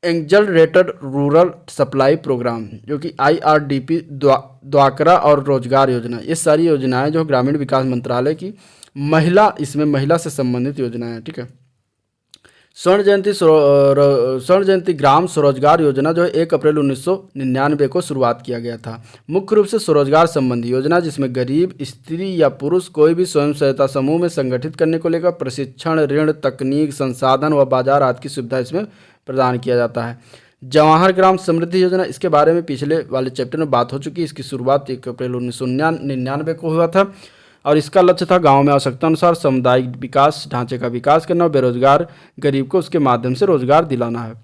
accelerated rural supply program जो कि IRDP द्वाकरा और रोजगार योजना। ये सारी योजनाएं जो ग्रामीण विकास मंत्रालय की इसमें महिला से संबंधित योजनाएं हैं। ठीक है, स्वर्ण जयंती ग्राम स्वरोजगार योजना जो है 1 अप्रैल 1999 को शुरुआत किया गया था। मुख्य रूप से स्वरोजगार संबंधी योजना जिसमें गरीब, स्त्री या पुरुष कोई भी स्वयं सहायता समूह में संगठित करने को लेकर प्रशिक्षण, ऋण, तकनीक, संसाधन व बाजार आदि की सुविधा इसमें प्रदान किया जाता है। जवाहर ग्राम समृद्धि योजना, इसके बारे में पिछले वाले चैप्टर में बात हो चुकी है। इसकी शुरुआत 1 अप्रैल 1999 को हुआ था और इसका लक्ष्य था गांव में आवश्यकता अनुसार सामुदायिक विकास ढांचे का विकास करना और बेरोजगार गरीब को उसके माध्यम से रोजगार दिलाना है।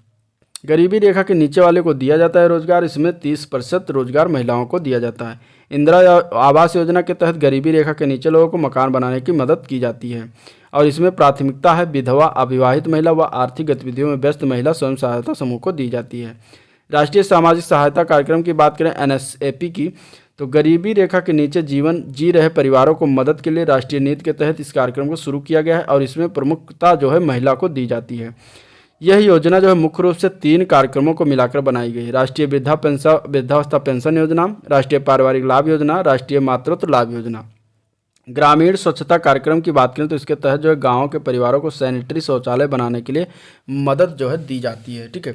गरीबी रेखा के नीचे वाले को दिया जाता है रोजगार, इसमें 30% रोजगार महिलाओं को दिया जाता है। इंदिरा आवास योजना के तहत गरीबी रेखा के नीचे लोगों को मकान बनाने की मदद की जाती है और इसमें प्राथमिकता है विधवा, अविवाहित महिला व आर्थिक गतिविधियों में व्यस्त महिला स्वयं सहायता समूह को दी जाती है। राष्ट्रीय सामाजिक सहायता कार्यक्रम की बात करें NSAP की, तो गरीबी रेखा के नीचे जीवन जी रहे परिवारों को मदद के लिए राष्ट्रीय नीति के तहत इस कार्यक्रम को शुरू किया गया है और इसमें प्रमुखता जो है महिला को दी जाती है। यह योजना जो है मुख्य रूप से 3 कार्यक्रमों को मिलाकर बनाई गई है: राष्ट्रीय वृद्धावस्था पेंशन योजना, राष्ट्रीय पारिवारिक लाभ योजना, राष्ट्रीय मातृत्व लाभ योजना। ग्रामीण स्वच्छता कार्यक्रम की बात करें तो इसके तहत जो है गाँव के परिवारों को सैनिटरी शौचालय बनाने के लिए मदद जो है दी जाती है। ठीक है,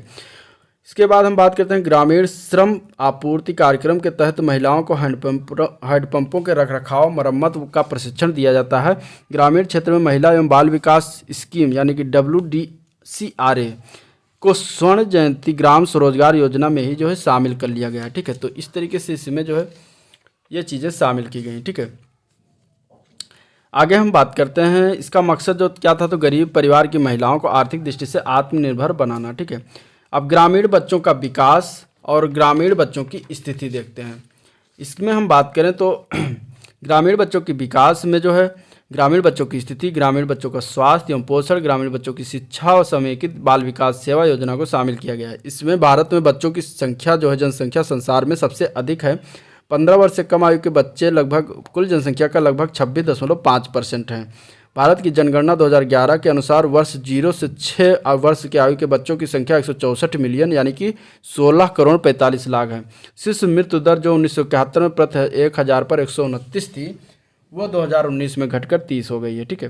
इसके बाद हम बात करते हैं ग्रामीण श्रम आपूर्ति कार्यक्रम के तहत महिलाओं को हैंडपंपों के रखरखाव, मरम्मत का प्रशिक्षण दिया जाता है। ग्रामीण क्षेत्र में महिला एवं बाल विकास स्कीम यानी कि WDCRA को स्वर्ण जयंती ग्राम स्वरोजगार योजना में ही जो है शामिल कर लिया गया है। ठीक है, तो इस तरीके से इसमें जो है ये चीज़ें शामिल की गई। ठीक है, आगे हम बात करते हैं इसका मकसद जो क्या था, तो गरीब परिवार की महिलाओं को आर्थिक दृष्टि से आत्मनिर्भर बनाना। ठीक है, अब ग्रामीण बच्चों का विकास और ग्रामीण बच्चों की स्थिति देखते हैं। इसमें हम बात करें तो ग्रामीण बच्चों के विकास में जो है ग्रामीण बच्चों की स्थिति, ग्रामीण बच्चों का स्वास्थ्य एवं पोषण, ग्रामीण बच्चों की शिक्षा और समेकित बाल विकास सेवा योजना को शामिल किया गया है। इसमें भारत में बच्चों की संख्या जो है जनसंख्या संसार में सबसे अधिक है। 15 वर्ष से कम आयु के बच्चे लगभग कुल जनसंख्या का लगभग 26.5% हैं। भारत की जनगणना 2011 के अनुसार वर्ष 0 से 6 वर्ष की आयु के बच्चों की संख्या 164 मिलियन यानी कि 16 करोड़ 45 लाख है। शिशु मृत्यु दर जो 1971 में प्रति 1000 पर 129 थी, वो 2019 में घटकर 30 हो गई है। ठीक है,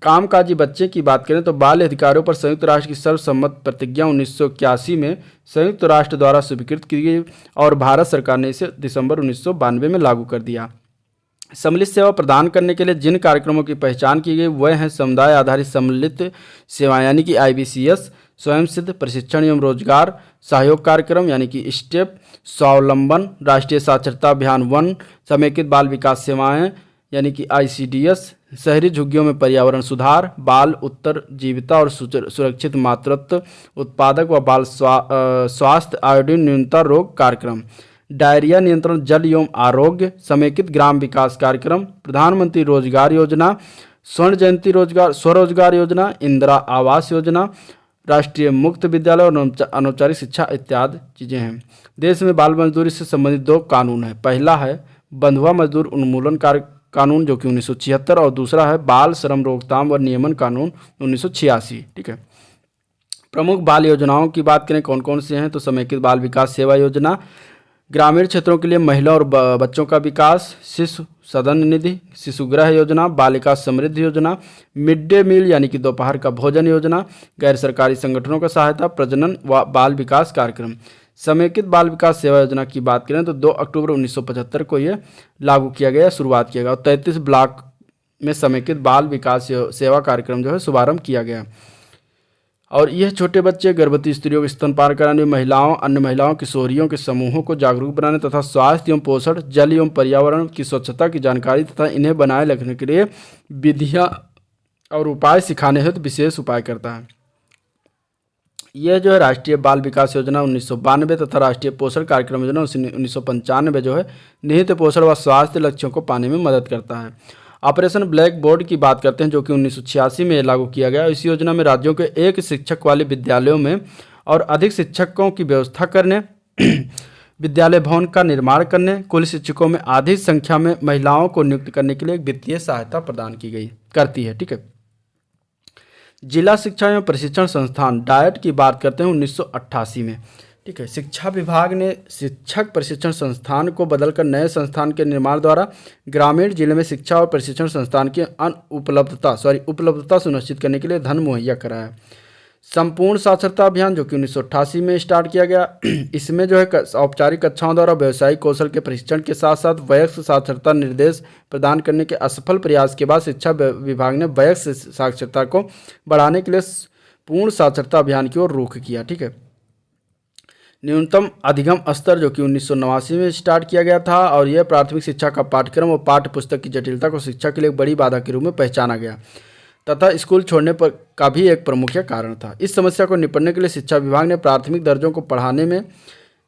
कामकाजी बच्चे की बात करें तो बाल अधिकारों पर संयुक्त राष्ट्र की सर्वसम्मत प्रतिज्ञा 1981 में संयुक्त राष्ट्र द्वारा स्वीकृत की गई और भारत सरकार ने इसे दिसंबर 1992 में लागू कर दिया। सम्मिलित सेवा प्रदान करने के लिए जिन कार्यक्रमों की पहचान की गई वह हैं समुदाय आधारित सम्मिलित सेवाएं यानी कि IBCS, स्वयं सिद्ध प्रशिक्षण एवं रोजगार सहयोग कार्यक्रम यानी कि स्टेप, स्वावलंबन, राष्ट्रीय साक्षरता अभियान 1, समेकित बाल विकास सेवाएं यानी कि ICDS, शहरी झुग्गियों में पर्यावरण सुधार, बाल उत्तरजीविता और सुरक्षित मातृत्व, उत्पादक व बाल स्वास्थ्य आयोडीन न्यूनता रोग कार्यक्रम। डायरिया नियंत्रण, जल एवं आरोग्य, समेकित ग्राम विकास कार्यक्रम, प्रधानमंत्री रोजगार योजना, स्वर्ण जयंती रोजगार स्वरोजगार योजना, इंदिरा आवास योजना, राष्ट्रीय मुक्त विद्यालय और अनौपचारिक शिक्षा इत्यादि चीज़ें हैं। देश में बाल मजदूरी से संबंधित 2 कानून है। पहला है बंधुआ मजदूर उन्मूलन कानून जो कि 1976 और दूसरा है बाल श्रम रोकथाम और नियमन कानून 1986। ठीक है। प्रमुख बाल योजनाओं की बात करें कौन कौन से हैं, तो समेकित बाल विकास सेवा योजना, ग्रामीण क्षेत्रों के लिए महिला और बच्चों का विकास, शिशु सदन निधि, शिशु गृह योजना, बालिका समृद्धि योजना, मिड डे मील यानी कि दोपहर का भोजन योजना, गैर सरकारी संगठनों का सहायता, प्रजनन व बाल विकास कार्यक्रम। समेकित बाल विकास सेवा योजना की बात करें तो 2 अक्टूबर 1975 को यह लागू किया गया, शुरुआत किया गया और 33 ब्लॉक में समेकित बाल विकास सेवा कार्यक्रम जो है शुभारंभ किया गया। और यह छोटे बच्चे, गर्भवती स्त्रियों को स्तनपान कराने, महिलाओं, अन्य महिलाओं, किशोरियों के समूहों को जागरूक बनाने तथा स्वास्थ्य एवं पोषण, जल एवं पर्यावरण की स्वच्छता की जानकारी तथा इन्हें बनाए रखने के लिए विधियाँ और उपाय सिखाने हेतु विशेष उपाय करता है। यह जो है राष्ट्रीय बाल विकास योजना 1992 तथा राष्ट्रीय पोषण कार्यक्रम योजना 1995 जो है निहित पोषण व स्वास्थ्य लक्ष्यों को पाने में मदद करता है। ऑपरेशन ब्लैक बोर्ड की बात करते हैं जो कि 1986 में लागू किया गया। इस योजना में राज्यों के 1 शिक्षक वाले विद्यालयों में और अधिक शिक्षकों की व्यवस्था करने, विद्यालय भवन का निर्माण करने, कुल शिक्षकों में आधी संख्या में महिलाओं को नियुक्त करने के लिए वित्तीय सहायता प्रदान की गई करती है। ठीक है। जिला शिक्षा एवं प्रशिक्षण संस्थान डायट की बात करते हैं 1988 में। ठीक है। शिक्षा विभाग ने शिक्षक प्रशिक्षण संस्थान को बदलकर नए संस्थान के निर्माण द्वारा ग्रामीण जिले में शिक्षा और प्रशिक्षण संस्थान की उपलब्धता सुनिश्चित करने के लिए धन मुहैया कराया। संपूर्ण साक्षरता अभियान जो कि 1988 में स्टार्ट किया गया। इसमें जो है औपचारिक कक्षाओं द्वारा व्यावसायिक कौशल के प्रशिक्षण के साथ साथ वयस्क साक्षरता निर्देश प्रदान करने के असफल प्रयास के बाद शिक्षा विभाग ने वयस्क साक्षरता को बढ़ाने के लिए पूर्ण साक्षरता अभियान की ओर रुख किया। ठीक है। न्यूनतम अधिगम स्तर जो कि 1989 में स्टार्ट किया गया था और यह प्राथमिक शिक्षा का पाठ्यक्रम और पाठ्य पुस्तक की जटिलता को शिक्षा के लिए एक बड़ी बाधा के रूप में पहचाना गया तथा स्कूल छोड़ने पर का भी एक प्रमुख कारण था। इस समस्या को निपटने के लिए शिक्षा विभाग ने प्राथमिक दर्जों को पढ़ाने में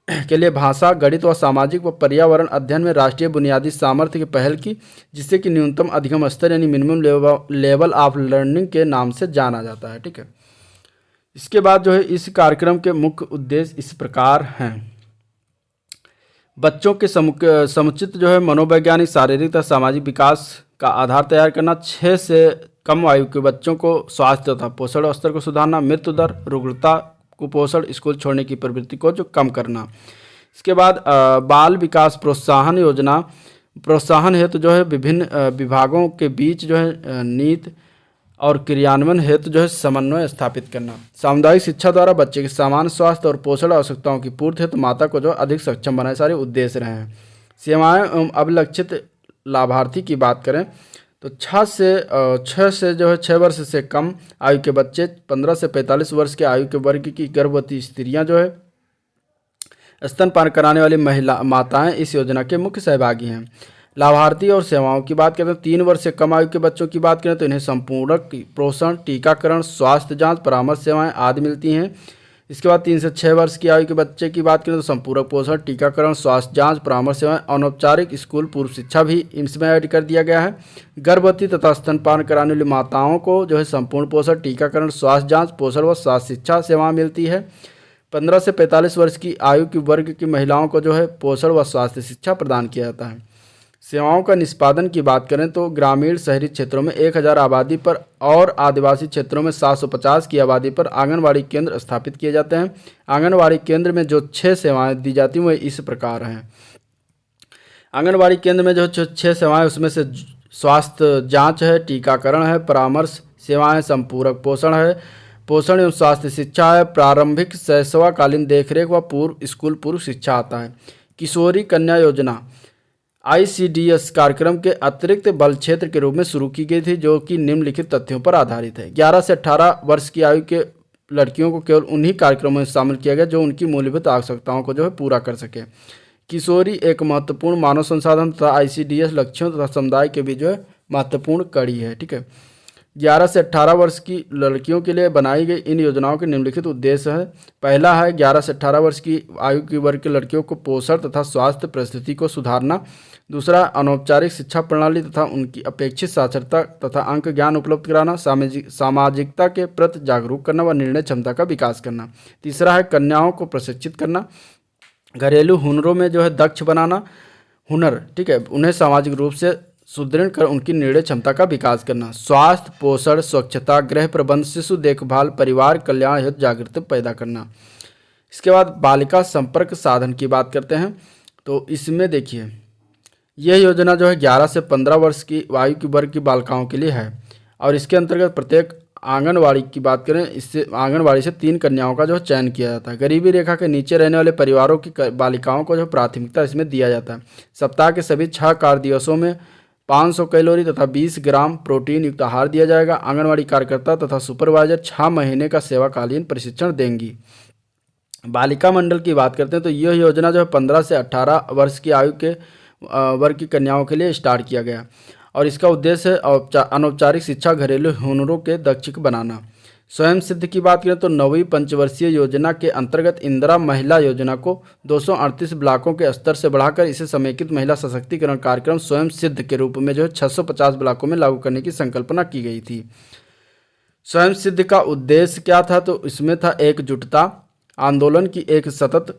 के लिए भाषा, गणित व सामाजिक व पर्यावरण अध्ययन में राष्ट्रीय बुनियादी सामर्थ्य की पहल की, जिससे कि न्यूनतम अधिगम स्तर यानी मिनिमम लेवल ऑफ लर्निंग के नाम से जाना जाता है। ठीक है। इसके बाद जो है इस कार्यक्रम के मुख्य उद्देश्य इस प्रकार हैं। बच्चों के समुचित जो है मनोवैज्ञानिक, शारीरिक तथा सामाजिक विकास का आधार तैयार करना, 6 से कम आयु के बच्चों को स्वास्थ्य तथा पोषण स्तर को सुधारना, मृत्यु दर, रुग्णता, कुपोषण, स्कूल छोड़ने की प्रवृत्ति को जो कम करना। इसके बाद बाल विकास प्रोत्साहन योजना, प्रोत्साहन हेतु जो है विभिन्न विभागों के बीच जो है नीति और क्रियान्वयन हेतु जो है समन्वय स्थापित करना। सामुदायिक शिक्षा द्वारा बच्चे के समान स्वास्थ्य और पोषण आवश्यकताओं की पूर्ति हेतु माता को जो अधिक सक्षम बनाए, सारे उद्देश्य रहे हैं। सेवाएं एवं अभिलक्षित लाभार्थी की बात करें तो 6 वर्ष से कम आयु के बच्चे, 15 से 45 वर्ष के आयु के वर्ग की गर्भवती स्त्रियां जो है, स्तनपान कराने वाली माताएं इस योजना के मुख्य सहभागी हैं। लाभार्थी और सेवाओं की बात करें तो 3 वर्ष से कम आयु के बच्चों की बात करें तो इन्हें संपूर्ण पोषण, टीकाकरण, स्वास्थ्य जांच, परामर्श सेवाएं आदि मिलती हैं। इसके बाद 3 से 6 वर्ष की आयु के बच्चे की बात करें तो संपूरक पोषण, टीकाकरण, स्वास्थ्य जांच, परामर्श सेवाएं, अनौपचारिक स्कूल पूर्व शिक्षा भी इसमें ऐड कर दिया गया है। गर्भवती तथा स्तनपान कराने वाली माताओं को जो है संपूर्ण पोषण, टीकाकरण, स्वास्थ्य जांच, पोषण व स्वास्थ्य शिक्षा सेवाएं मिलती है। 15 से 45 वर्ष की आयु के वर्ग की महिलाओं को जो है पोषण व स्वास्थ्य शिक्षा प्रदान किया जाता है। सेवाओं का निष्पादन की बात करें तो ग्रामीण शहरी क्षेत्रों में 1000 आबादी पर और आदिवासी क्षेत्रों में 750 की आबादी पर आंगनवाड़ी केंद्र स्थापित किए जाते हैं। आंगनवाड़ी केंद्र में जो 6 सेवाएं दी जाती हैं वो इस प्रकार हैं। आंगनवाड़ी केंद्र में जो 6 सेवाएं उसमें से स्वास्थ्य जांच है, टीकाकरण है, परामर्श सेवाएं, संपूरक पोषण है, पोषण एवं स्वास्थ्य शिक्षा है, प्रारंभिक शैशवाकालीन देखरेख व पूर्व शिक्षा आता है। किशोरी कन्या योजना ICDS कार्यक्रम के अतिरिक्त बल क्षेत्र के रूप में शुरू की गई थी, जो कि निम्नलिखित तथ्यों पर आधारित है। 11 से 18 वर्ष की आयु के लड़कियों को केवल उन्हीं कार्यक्रमों में शामिल किया गया जो उनकी मूलभूत आवश्यकताओं को जो है पूरा कर सके। किशोरी एक महत्वपूर्ण मानव संसाधन तथा ICDS लक्ष्यों तथा समुदाय के बीच जो है महत्वपूर्ण कड़ी है। ठीक है। 11 से 18 वर्ष की लड़कियों के लिए बनाई गई इन योजनाओं के निम्नलिखित उद्देश्य है। पहला है 11 से 18 वर्ष की आयु की वर्ग के लड़कियों को पोषण तथा स्वास्थ्य परिस्थिति को सुधारना। दूसरा, अनौपचारिक शिक्षा प्रणाली तथा उनकी अपेक्षित साक्षरता तथा अंक ज्ञान उपलब्ध कराना। सामाजिकता के प्रति जागरूक करना व निर्णय क्षमता का विकास करना। तीसरा है कन्याओं को प्रशिक्षित करना, घरेलू हुनरों में जो है दक्ष बनाना, हुनर, ठीक है, उन्हें सामाजिक रूप से सुदृढ़ कर उनकी निर्णय क्षमता का विकास करना। स्वास्थ्य, पोषण, स्वच्छता, गृह प्रबंध, शिशु देखभाल, परिवार कल्याण हेतु जागृति पैदा करना। इसके बाद बालिका संपर्क साधन की बात करते हैं। तो इसमें देखिए, यह योजना जो है 11 से 15 वर्ष की आयु की वर्ग की बालिकाओं के लिए है और इसके अंतर्गत प्रत्येक आंगनवाड़ी की बात करें, इससे आंगनवाड़ी से 3 कन्याओं का जो चयन किया जाता है। गरीबी रेखा के नीचे रहने वाले परिवारों की बालिकाओं को जो प्राथमिकता इसमें दिया जाता है। सप्ताह के सभी 6 कार्य दिवसों में 500 कैलोरी तथा 20 ग्राम प्रोटीन युक्त आहार दिया जाएगा। आंगनवाड़ी कार्यकर्ता तथा सुपरवाइजर 6 महीने का सेवाकालीन प्रशिक्षण देंगी। बालिका मंडल की बात करते हैं तो यह योजना जो है 15 से 18 वर्ष की आयु के वर्ग की कन्याओं के लिए स्टार्ट किया गया और इसका उद्देश्य है अनौपचारिक शिक्षा, घरेलू हुनरों के दक्ष बनाना। स्वयं सिद्ध की बात करें तो 9वीं पंचवर्षीय योजना के अंतर्गत इंदिरा महिला योजना को 238 ब्लॉकों के स्तर से बढ़ाकर इसे समेकित महिला सशक्तिकरण कार्यक्रम स्वयं सिद्ध के रूप में जो है 650 ब्लॉकों में लागू करने की संकल्पना की गई थी। स्वयं सिद्ध का उद्देश्य क्या था? तो इसमें था एकजुटता, आंदोलन की एक सतत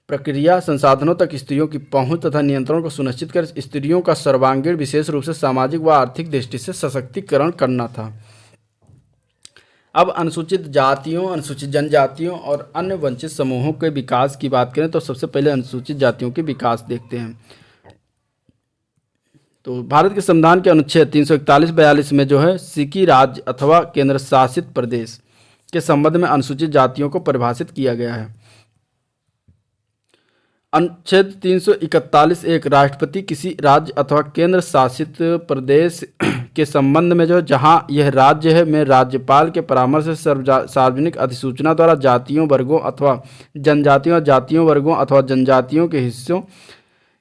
प्रक्रिया, संसाधनों तक स्त्रियों की पहुंच तथा नियंत्रण को सुनिश्चित कर स्त्रियों का सर्वांगीण, विशेष रूप से सामाजिक व आर्थिक दृष्टि से सशक्तिकरण करना था। अब अनुसूचित जातियों, अनुसूचित जनजातियों और अन्य वंचित समूहों के विकास की बात करें तो सबसे पहले अनुसूचित जातियों के विकास देखते हैं। तो भारत के संविधान के अनुच्छेद 341-42 में जो है सिकी राज्य अथवा केंद्र शासित प्रदेश के संबंध में अनुसूचित जातियों को परिभाषित किया गया है। अनुच्छेद 341(1) राष्ट्रपति किसी राज्य अथवा केंद्र शासित प्रदेश के संबंध में जो है जहां यह राज्य है में राज्यपाल के परामर्श से सार्वजनिक अधिसूचना द्वारा जातियों वर्गों अथवा जनजातियों, जातियों वर्गों अथवा जनजातियों के हिस्सों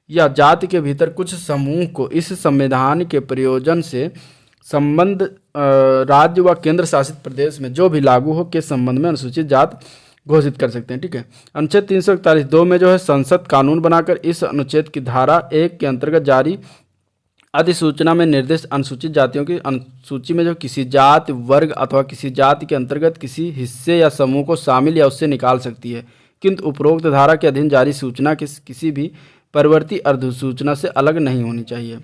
या जाति के भीतर कुछ समूह को इस संविधान के प्रयोजन से संबंध राज्य व केंद्र शासित प्रदेश में जो भी लागू हो के संबंध में अनुसूचित जात घोषित कर सकते हैं। ठीक है। अनुच्छेद 341(2) में जो है संसद कानून बनाकर इस अनुच्छेद की धारा 1 के अंतर्गत जारी अधिसूचना में निर्दिष्ट अनुसूचित जातियों की अनुसूची में जो किसी जाति, वर्ग अथवा किसी जाति के अंतर्गत किसी हिस्से या समूह को शामिल या उससे निकाल सकती है, किंतु उपरोक्त धारा के अधीन जारी सूचना किसी भी परवर्ती अधिसूचना से अलग नहीं होनी चाहिए।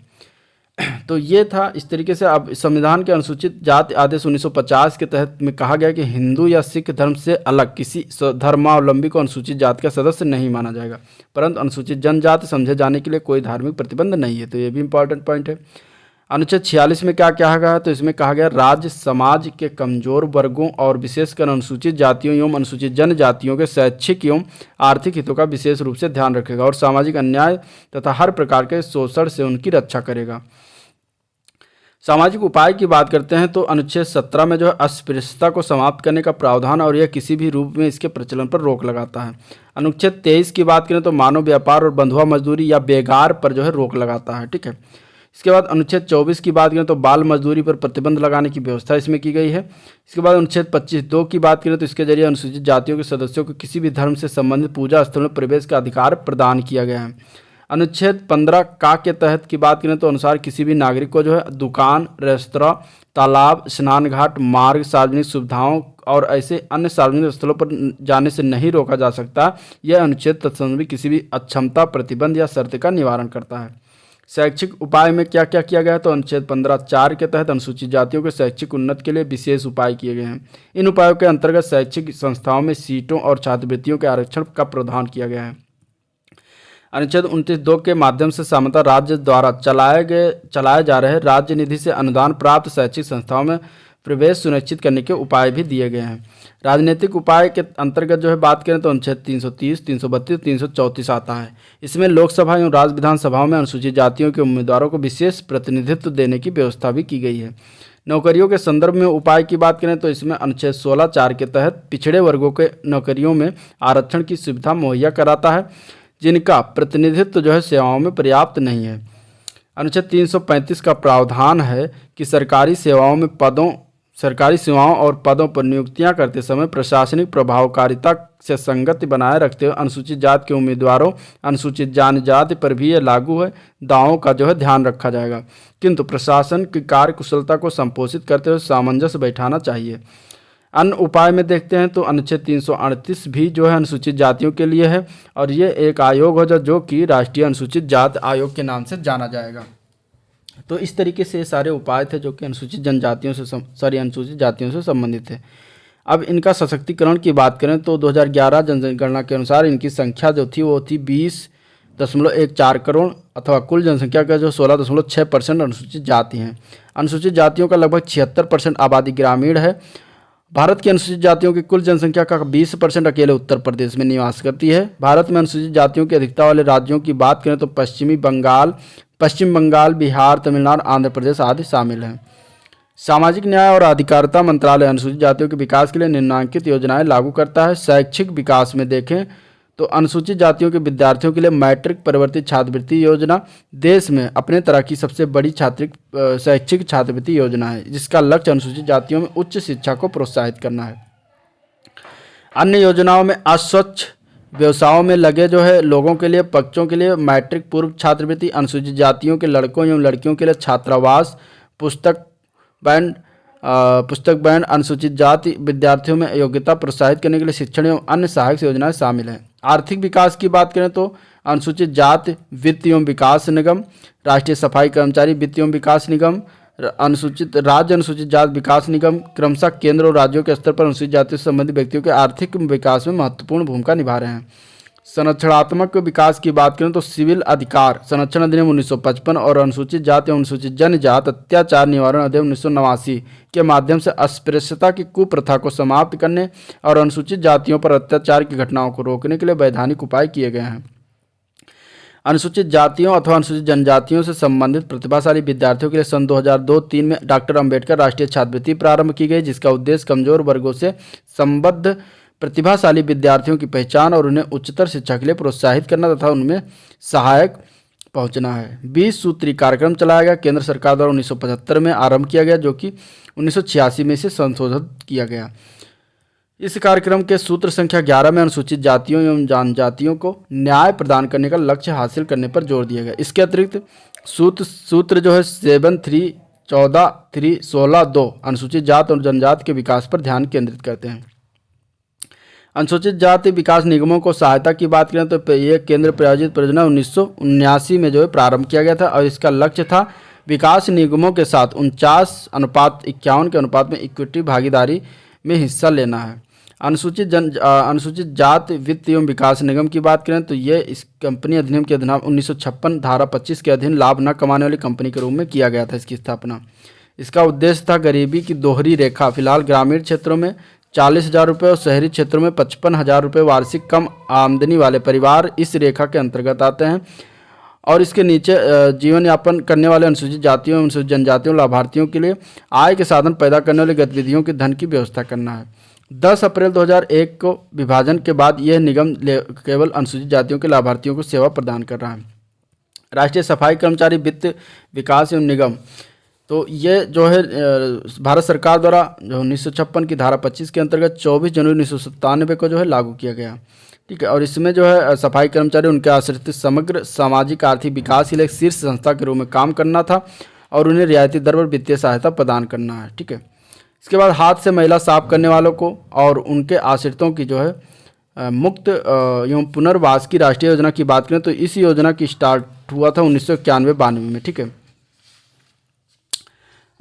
तो ये था इस तरीके से। अब संविधान के अनुसूचित जाति आदेश 1950 के तहत में कहा गया कि हिंदू या सिख धर्म से अलग किसी धर्मावलंबी को अनुसूचित जाति का सदस्य नहीं माना जाएगा, परंतु अनुसूचित जनजाति समझे जाने के लिए कोई धार्मिक प्रतिबंध नहीं है। तो ये भी इंपॉर्टेंट पॉइंट है। अनुच्छेद 46 में क्या कहा गया है? तो इसमें कहा गया राज्य समाज के कमजोर वर्गों और विशेषकर अनुसूचित जातियों एवं अनुसूचित जनजातियों के शैक्षिक एवं आर्थिक हितों का विशेष रूप से ध्यान रखेगा और सामाजिक अन्याय तथा हर प्रकार के शोषण से उनकी रक्षा करेगा। सामाजिक उपाय की बात करते हैं तो अनुच्छेद 17 में जो है अस्पृश्यता को समाप्त करने का प्रावधान और यह किसी भी रूप में इसके प्रचलन पर रोक लगाता है। अनुच्छेद 23 की बात करें तो मानव व्यापार और बंधुआ मजदूरी या बेगार पर जो है रोक लगाता है। ठीक है। इसके बाद अनुच्छेद 24 की बात करें तो बाल मजदूरी पर प्रतिबंध लगाने की व्यवस्था इसमें की गई है। इसके बाद अनुच्छेद 25(2) की बात करें तो इसके जरिए अनुसूचित जातियों के सदस्यों को किसी भी धर्म से संबंधित पूजा स्थल में प्रवेश का अधिकार प्रदान किया गया है। अनुच्छेद 15 का के तहत की बात करें तो अनुसार किसी भी नागरिक को जो है दुकान, रेस्तरां, तालाब, स्नान घाट, मार्ग, सार्वजनिक सुविधाओं और ऐसे अन्य सार्वजनिक स्थलों पर जाने से नहीं रोका जा सकता। यह अनुच्छेद तत्संबंधी किसी भी अक्षमता, प्रतिबंध या शर्त का निवारण करता है। शैक्षिक उपाय में क्या क्या किया गया है? तो अनुच्छेद 15(4) के तहत अनुसूचित जातियों के शैक्षिक उन्नति के लिए विशेष उपाय किए गए हैं। इन उपायों के अंतर्गत शैक्षिक संस्थाओं में सीटों और छात्रवृत्तियों के आरक्षण का प्रावधान किया गया है। अनुच्छेद 29(2) के माध्यम से सामान्यतः राज्य द्वारा चलाए जा रहे राज्य निधि से अनुदान प्राप्त शैक्षिक संस्थाओं में प्रवेश सुनिश्चित करने के उपाय भी दिए गए हैं। राजनीतिक उपाय के अंतर्गत जो है बात करें तो अनुच्छेद 330, 332, 334 आता है। इसमें लोकसभा एवं राज्य विधानसभाओं में अनुसूचित जातियों के उम्मीदवारों को विशेष प्रतिनिधित्व देने की व्यवस्था भी की गई है। नौकरियों के संदर्भ में उपाय की बात करें तो इसमें अनुच्छेद 16(4) के तहत पिछड़े वर्गों के नौकरियों में आरक्षण की सुविधा मुहैया कराता है, जिनका प्रतिनिधित्व जो है सेवाओं में पर्याप्त नहीं है। अनुच्छेद 335 का प्रावधान है कि सरकारी सेवाओं में पदों सरकारी सेवाओं और पदों पर नियुक्तियां करते समय प्रशासनिक प्रभावकारिता से संगति बनाए रखते हुए अनुसूचित जाति के उम्मीदवारों, अनुसूचित जनजाति पर भी यह लागू है, दावों का जो है ध्यान रखा जाएगा, किंतु प्रशासन की कार्यकुशलता को संपोषित करते हुए सामंजस्य बैठाना चाहिए। अन्य उपाय में देखते हैं तो अनुच्छेद 338 भी जो है अनुसूचित जातियों के लिए है, और ये एक आयोग है जो कि राष्ट्रीय अनुसूचित जाति आयोग के नाम से जाना जाएगा। तो इस तरीके से सारे उपाय थे जो कि अनुसूचित जातियों से संबंधित थे। अब इनका सशक्तिकरण की बात करें तो 2011 जनगणना के अनुसार इनकी संख्या जो थी वो थी 20.14 करोड़, अथवा कुल जनसंख्या का जो 16.6% अनुसूचित जाति हैं। अनुसूचित जातियों का लगभग 76% आबादी ग्रामीण है। भारत की अनुसूचित जातियों की कुल जनसंख्या का 20% अकेले उत्तर प्रदेश में निवास करती है। भारत में अनुसूचित जातियों की अधिकता वाले राज्यों की बात करें तो पश्चिम बंगाल, बिहार, तमिलनाडु, आंध्र प्रदेश आदि शामिल हैं। सामाजिक न्याय और अधिकारिता मंत्रालय अनुसूचित जातियों के विकास के लिए निम्नलिखित योजनाएं लागू करता है। शैक्षिक विकास में देखें तो अनुसूचित जातियों के विद्यार्थियों के लिए मैट्रिक परिवर्तित छात्रवृत्ति योजना देश में अपने तरह की सबसे बड़ी शैक्षिक छात्रवृत्ति योजना है, जिसका लक्ष्य अनुसूचित जातियों में उच्च शिक्षा को प्रोत्साहित करना है। अन्य योजनाओं में अस्वच्छ व्यवसायों में लगे जो है लोगों के लिए बच्चों के लिए मैट्रिक पूर्व छात्रवृत्ति, अनुसूचित जातियों के लड़कों एवं लड़कियों के लिए छात्रावास, पुस्तक बैंड, अनुसूचित जाति विद्यार्थियों में योग्यता प्रोत्साहित करने के लिए शिक्षण एवं अन्य सहायक योजनाएं शामिल हैं। आर्थिक विकास की बात करें तो अनुसूचित जाति वित्त एवं विकास निगम, राष्ट्रीय सफाई कर्मचारी वित्त एवं विकास निगम, अनुसूचित जाति विकास निगम क्रमशः केंद्र और राज्यों के स्तर पर अनुसूचित जाति से संबंधित व्यक्तियों के आर्थिक विकास में महत्वपूर्ण भूमिका निभा रहे हैं। संरक्षणात्मक विकास की बात करें तो सिविल अधिकार संरक्षण अधिनियम 1955 और अनुसूचित जाति एवं अनुसूचित जनजाति अत्याचार निवारण अधिनियम 1989 के माध्यम से अस्पृश्यता की कुप्रथा को समाप्त करने और अनुसूचित जातियों पर अत्याचार की घटनाओं को रोकने के लिए वैधानिक उपाय किए गए हैं। अनुसूचित जातियों अथवा अनुसूचित जनजातियों से संबंधित प्रतिभाशाली विद्यार्थियों के लिए सन 2002-3 में डॉक्टर अंबेडकर राष्ट्रीय छात्रवृत्ति प्रारंभ की गई, जिसका उद्देश्य कमजोर वर्गों से संबद्ध प्रतिभाशाली विद्यार्थियों की पहचान और उन्हें उच्चतर शिक्षा के लिए प्रोत्साहित करना तथा उनमें सहायक पहुंचना है। 20 सूत्री कार्यक्रम चलाया गया, केंद्र सरकार द्वारा 1975 में आरंभ किया गया, जो कि 1986 में से संशोधित किया गया। इस कार्यक्रम के सूत्र संख्या 11 में अनुसूचित जातियों एवं जनजातियों को न्याय प्रदान करने का लक्ष्य हासिल करने पर जोर दिया गया। इसके अतिरिक्त सूत्र जो है 7.3.14.3.16.2 अनुसूचित जाति और जनजाति के विकास पर ध्यान केंद्रित करते हैं। अनुसूचित जाति विकास निगमों को सहायता की बात करें तो ये केंद्र प्रायोजित परियोजना 1979 में जो है प्रारंभ किया गया था, और इसका लक्ष्य था विकास निगमों के साथ 49:51 के अनुपात में इक्विटी भागीदारी में हिस्सा लेना है। अनुसूचित जाति वित्त एवं विकास निगम की बात करें तो ये इस कंपनी अधिनियम के अधीन 1956 धारा 25 के अधीन लाभ न कमाने वाली कंपनी के रूप में किया गया था इसकी स्थापना। इसका उद्देश्य था गरीबी की दोहरी रेखा फिलहाल ग्रामीण क्षेत्रों में 40,000 रुपये और शहरी क्षेत्रों में 55,000 रुपये वार्षिक कम आमदनी वाले परिवार इस रेखा के अंतर्गत आते हैं, और इसके नीचे जीवन यापन करने वाले अनुसूचित जातियों एवं अनुसूचित जनजातियों लाभार्थियों के लिए आय के साधन पैदा करने वाली गतिविधियों के धन की व्यवस्था करना है। 10 अप्रैल 2001 को विभाजन के बाद यह निगम केवल अनुसूचित जातियों के लाभार्थियों को सेवा प्रदान कर रहा है। राष्ट्रीय सफाई कर्मचारी वित्त विकास एवं निगम, तो ये जो है भारत सरकार द्वारा जो 1956 की धारा 25 के अंतर्गत 24 जनवरी 1997 को जो है लागू किया गया, ठीक है। और इसमें जो है सफाई कर्मचारी उनके आश्रित समग्र सामाजिक आर्थिक विकास के लिए एक शीर्ष संस्था के रूप में काम करना था और उन्हें रियायती दर पर वित्तीय सहायता प्रदान करना है, ठीक है। इसके बाद हाथ से मैला साफ करने वालों को और उनके आश्रितों की जो है मुक्त एवं पुनर्वास की राष्ट्रीय योजना की बात करें तो इस योजना की स्टार्ट हुआ था 1991-92 में, ठीक है।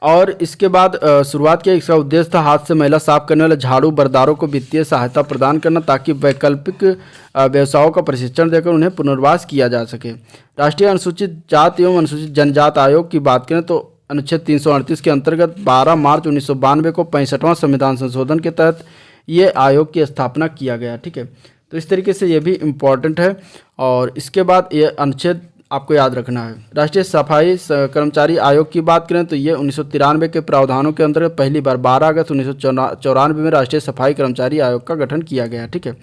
और इसके बाद शुरुआत किया, इसका उद्देश्य था हाथ से मैला साफ करने वाले झाड़ू बरदारों को वित्तीय सहायता प्रदान करना ताकि वैकल्पिक व्यवसायों का प्रशिक्षण देकर उन्हें पुनर्वास किया जा सके। राष्ट्रीय अनुसूचित जाति एवं अनुसूचित जनजाति आयोग की बात करें तो अनुच्छेद 338 के अंतर्गत 12 मार्च 1992 को 65वां संविधान संशोधन के तहत ये आयोग की स्थापना किया गया, ठीक है। तो इस तरीके से ये भी इम्पॉर्टेंट है। और इसके बाद ये अनुच्छेद आपको याद रखना है। राष्ट्रीय सफाई कर्मचारी आयोग की बात करें तो ये 1993 के प्रावधानों के अंतर्गत पहली बार 12 अगस्त 1994 में राष्ट्रीय सफाई कर्मचारी आयोग का गठन किया गया, ठीक है।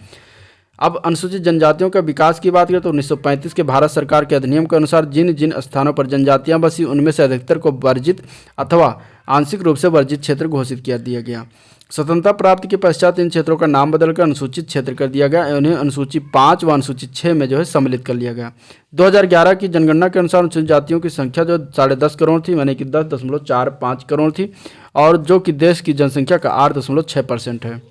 अब अनुसूचित जनजातियों का विकास की बात करें तो 1935 के भारत सरकार के अधिनियम के अनुसार जिन जिन स्थानों पर जनजातियां बसी उनमें से अधिकतर को वर्जित अथवा आंशिक रूप से वर्जित क्षेत्र घोषित किया दिया गया। स्वतंत्रता प्राप्ति के पश्चात इन क्षेत्रों का नाम बदलकर अनुसूचित क्षेत्र कर दिया गया। उन्हें अनुसूची 5 व अनुसूची 6 में जो है सम्मिलित कर लिया गया। 2011 की जनगणना के अनुसार अनुसूचित जातियों की संख्या जो 10.5 करोड़ थी, यानी कि 10.45 करोड़ थी, और जो कि देश की जनसंख्या का 8.6% है।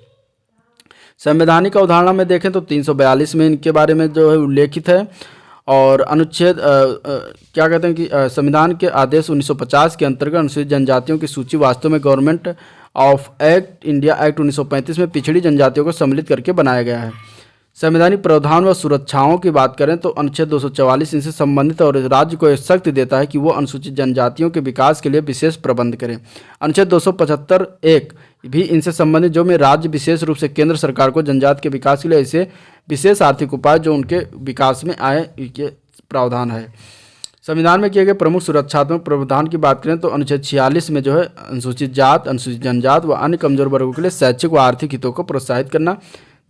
संवैधानिक अवधारणा में देखें तो 342 में इनके बारे में जो है उल्लेखित है। और अनुच्छेद क्या कहते हैं कि संविधान के आदेश 1950 के अंतर्गत अनुसूचित जनजातियों की सूची वास्तव में government of act India act 1935 में पिछड़ी जनजातियों को सम्मिलित करके बनाया गया है। संवैधानिक प्रावधान व सुरक्षाओं की बात करें तो अनुच्छेद 244 इनसे संबंधित और राज्य को सख्त देता है कि वो अनुसूचित जनजातियों के विकास के लिए विशेष प्रबंध करें। अनुच्छेद 275(1) भी इनसे संबंधित, जो में राज्य विशेष रूप से केंद्र सरकार को जनजाति के विकास के लिए ऐसे विशेष आर्थिक उपाय जो उनके विकास में आए के प्रावधान है। संविधान में किए गए प्रमुख सुरक्षात्मक प्रावधान की बात करें तो अनुच्छेद 46 में जो है अनुसूचित जात, अनुसूचित जनजात व अन्य कमजोर वर्गों के लिए शैक्षिक व आर्थिक हितों को प्रोत्साहित करना।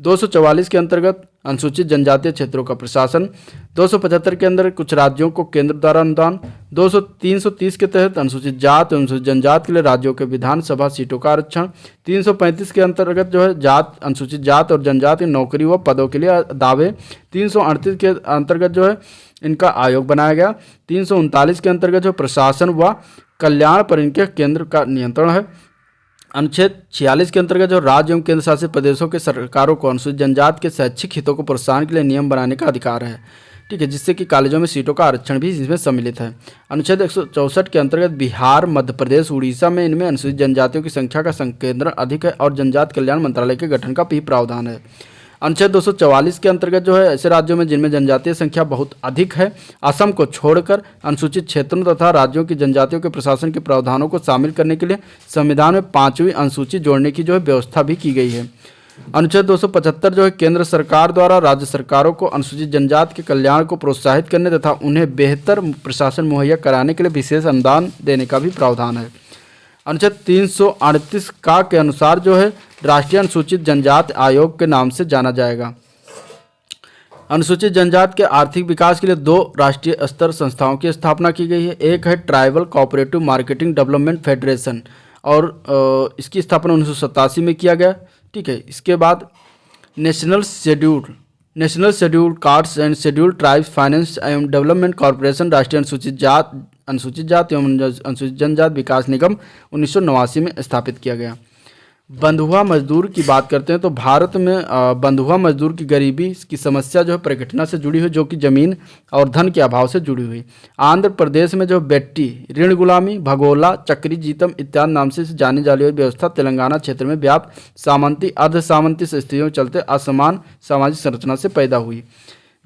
244 के अंतर्गत अनुसूचित जनजातीय क्षेत्रों का प्रशासन। 275 के अंदर कुछ राज्यों को केंद्र द्वारा अनुदान। 330 के तहत अनुसूचित जात, अनुसूचित जनजात के लिए राज्यों के विधानसभा सीटों का आरक्षण। 335 के अंतर्गत जो है अनुसूचित जात और जनजात की नौकरी व पदों के लिए दावे। 338 के अंतर्गत जो है इनका आयोग बनाया गया। 339 के अंतर्गत जो प्रशासन व कल्याण पर इनके केंद्र का नियंत्रण है। अनुच्छेद 46 के अंतर्गत जो राज्य एवं केंद्र शासित प्रदेशों के सरकारों को अनुसूचित जनजाति के शैक्षिक हितों को प्रोत्साहन के लिए नियम बनाने का अधिकार है, ठीक है, जिससे कि कॉलेजों में सीटों का आरक्षण भी इसमें सम्मिलित है। अनुच्छेद 164 के अंतर्गत बिहार, मध्य प्रदेश, उड़ीसा में इनमें अनुसूचित जनजातियों की संख्या का संकेंद्रण अधिक है और जनजाति कल्याण मंत्रालय के गठन का भी प्रावधान है। अनुच्छेद 244 के अंतर्गत जो है ऐसे राज्यों में जिनमें जनजातीय संख्या बहुत अधिक है, असम को छोड़कर अनुसूचित क्षेत्रों तथा राज्यों की जनजातियों के प्रशासन के प्रावधानों को शामिल करने के लिए संविधान में 5वीं अनुसूची जोड़ने की जो है व्यवस्था भी की गई है। अनुच्छेद 275 जो है केंद्र सरकार द्वारा राज्य सरकारों को अनुसूचित जनजाति के कल्याण को प्रोत्साहित करने तथा उन्हें बेहतर प्रशासन मुहैया कराने के लिए विशेष अनुदान देने का भी प्रावधान है। अनुच्छेद 338 का के अनुसार जो है राष्ट्रीय अनुसूचित जनजाति आयोग के नाम से जाना जाएगा। अनुसूचित जनजाति के आर्थिक विकास के लिए 2 राष्ट्रीय स्तर संस्थाओं की स्थापना की गई है। एक है tribal cooperative marketing development federation और इसकी स्थापना 1987 में किया गया, ठीक है। इसके बाद national schedule caste and schedule tribes finance एवं डेवलपमेंट कॉरपोरेशन राष्ट्रीय अनुसूचित जाति एवं अनुसूचित जनजाति विकास निगम 1989 में स्थापित किया गया। बंधुआ मजदूर की बात करते हैं तो भारत में बंधुआ मजदूर की गरीबी की समस्या जो है प्रकटना से जुड़ी हुई, जो कि जमीन और धन के अभाव से जुड़ी हुई। आंध्र प्रदेश में जो बेट्टी, ऋण गुलामी, भगोला, चक्री जीतम इत्यादि नाम से जानी जाने वाली व्यवस्था तेलंगाना क्षेत्र में व्याप्त सामंती अर्ध सामंती स्थितियों के चलते असमान सामाजिक संरचना से पैदा हुई।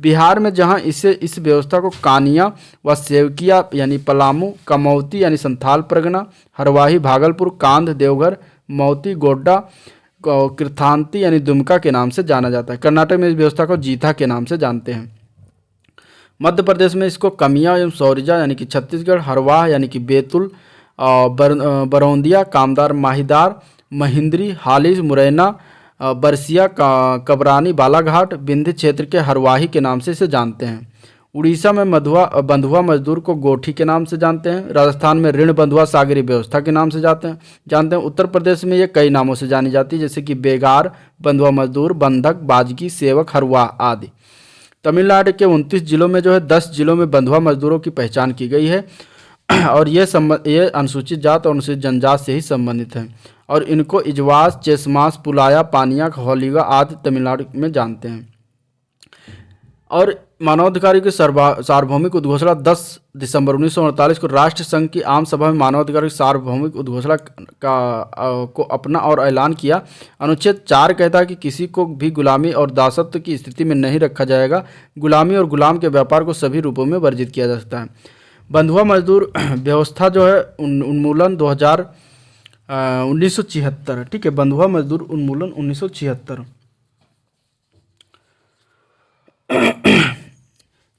बिहार में जहां इस व्यवस्था को कानिया व सेवकिया यानी पलामू, कमौती यानी संथाल परगना, हरवाही, भागलपुर, कांध, देवघर, मौती, गोड्डा, कृथांती यानी दुमका के नाम से जाना जाता है। कर्नाटक में इस व्यवस्था को जीथा के नाम से जानते हैं। मध्य प्रदेश में इसको कमिया एवं सौरिजा यानी कि छत्तीसगढ़, हरवाह यानी कि बैतुल, बरौंदिया, कामदार, माहीदार, महिंद्री, हालिज, मुरैना, बरसिया, कबरानी, बालाघाट, विंध्य क्षेत्र के हरवाही के नाम से इसे जानते हैं। उड़ीसा में बंधुआ मजदूर को गोठी के नाम से जानते हैं। राजस्थान में ऋण बंधुआ सागरी व्यवस्था के नाम से जानते हैं। उत्तर प्रदेश में ये कई नामों से जानी जाती है, जैसे कि बेगार, बंधुआ मजदूर, बंधक, बाजगी, सेवक, हरवाह आदि। तमिलनाडु के 29 जिलों में जो है 10 जिलों में बंधुआ मजदूरों की पहचान की गई है और ये अनुसूचित जात और अनुसूचित जनजात से ही संबंधित हैं और इनको इजवास, चेसमास, पुलाया, पानिया, होलिगा आदि तमिलनाडु में जानते हैं। और मानवाधिकारों की सार्वभौमिक उद्घोषणा 10 दिसंबर 1948 को राष्ट्र संघ की आम सभा में मानवाधिकारों की सार्वभौमिक उद्घोषणा को अपना और ऐलान किया। अनुच्छेद 4 कहता है कि किसी को भी गुलामी और दासत्व की स्थिति में नहीं रखा जाएगा। गुलामी और गुलाम के व्यापार को सभी रूपों में वर्जित किया जा सकता है। बंधुआ मजदूर व्यवस्था जो है उन्मूलन 1976, ठीक है। बंधुआ मजदूर उन्मूलन 1976।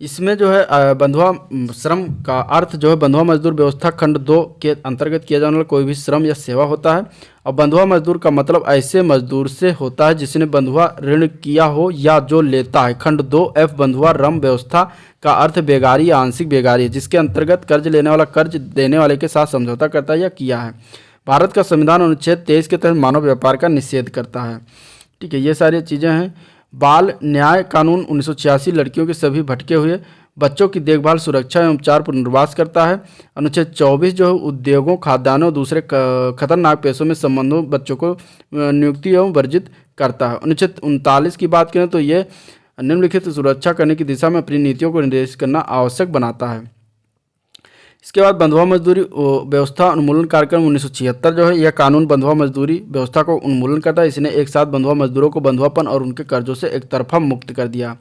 इसमें जो है बंधुआ श्रम का अर्थ जो है बंधुआ मजदूर व्यवस्था खंड 2 के अंतर्गत किया जाने वाला कोई भी श्रम या सेवा होता है। और बंधुआ मजदूर का मतलब ऐसे मजदूर से होता है जिसने बंधुआ ऋण किया हो या जो लेता है। खंड 2F बंधुआ ऋण व्यवस्था का अर्थ बेगारी या आंशिक बेगारी है, जिसके अंतर्गत कर्ज लेने वाला कर्ज देने वाले के साथ समझौता करता है या किया है। भारत का संविधान अनुच्छेद 23 के तहत मानव व्यापार का निषेध करता है। ठीक है, ये सारी चीज़ें हैं। बाल न्याय कानून 1986 लड़कियों के सभी भटके हुए बच्चों की देखभाल, सुरक्षा एवं उपचार पुनर्वास करता है। अनुच्छेद 24 जो है उद्योगों, खाद्यान्नों और दूसरे खतरनाक पेशों में संबंधों बच्चों को नियुक्ति एवं वर्जित करता है। अनुच्छेद 39 की बात करें तो ये निम्नलिखित सुरक्षा करने की दिशा में अपनी नीतियों को निर्देशित करना आवश्यक बनाता है। इसके बाद बंधुआ मजदूरी व्यवस्था उन्मूलन कार्यक्रम 1976 जो है यह कानून बंधुआ मजदूरी व्यवस्था को उन्मूलन करता है। इसने एक साथ बंधुआ मजदूरों को बंधुआपन और उनके कर्जों से एक तरफा मुक्त कर दिया।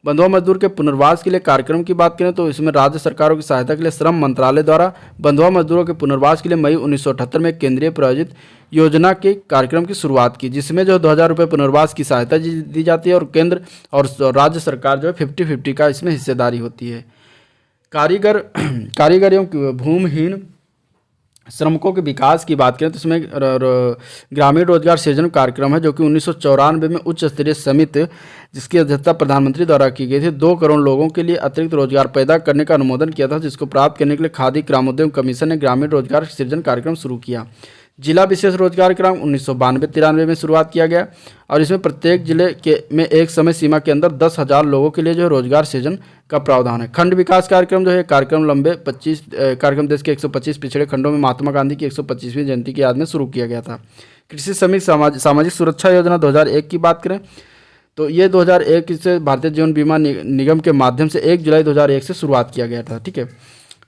बंधुआ मजदूर के पुनर्वास के लिए कार्यक्रम की बात करें तो इसमें राज्य सरकारों की सहायता के लिए श्रम मंत्रालय द्वारा बंधुआ मजदूरों के पुनर्वास के लिए मई 1978 में केंद्रीय प्रायोजित योजना के कार्यक्रम की शुरुआत की, जिसमें जो 2000 रुपये पुनर्वास की सहायता दी जाती है और केंद्र और राज्य सरकार जो है 50-50 का इसमें हिस्सेदारी होती है। कारीगर एवं भूमिहीन श्रमिकों के विकास की बात करें तो इसमें ग्रामीण रोजगार सृजन कार्यक्रम है जो कि 1994 में उच्च स्तरीय समिति जिसकी अध्यक्षता प्रधानमंत्री द्वारा की गई थी 2 करोड़ लोगों के लिए अतिरिक्त रोजगार पैदा करने का अनुमोदन किया था, जिसको प्राप्त करने के लिए खादी ग्रामोद्योग कमीशन ने ग्रामीण रोजगार सृजन कार्यक्रम शुरू किया। जिला विशेष रोजगार कार्यक्रम 1992-93 में शुरुआत किया गया और इसमें प्रत्येक जिले में एक समय सीमा के अंदर 10,000 लोगों के लिए जो है रोजगार सृजन का प्रावधान है। खंड विकास कार्यक्रम जो है कार्यक्रम लंबे 25 कार्यक्रम देश के 125 पिछड़े खंडों में महात्मा गांधी की 125वीं जयंती की याद में शुरू किया गया था। कृषि श्रमिक सामाजिक सुरक्षा योजना 2001 की बात करें तो ये 2001 से भारतीय जीवन बीमा निगम के माध्यम से 1 जुलाई 2001 से शुरुआत किया गया था। ठीक है,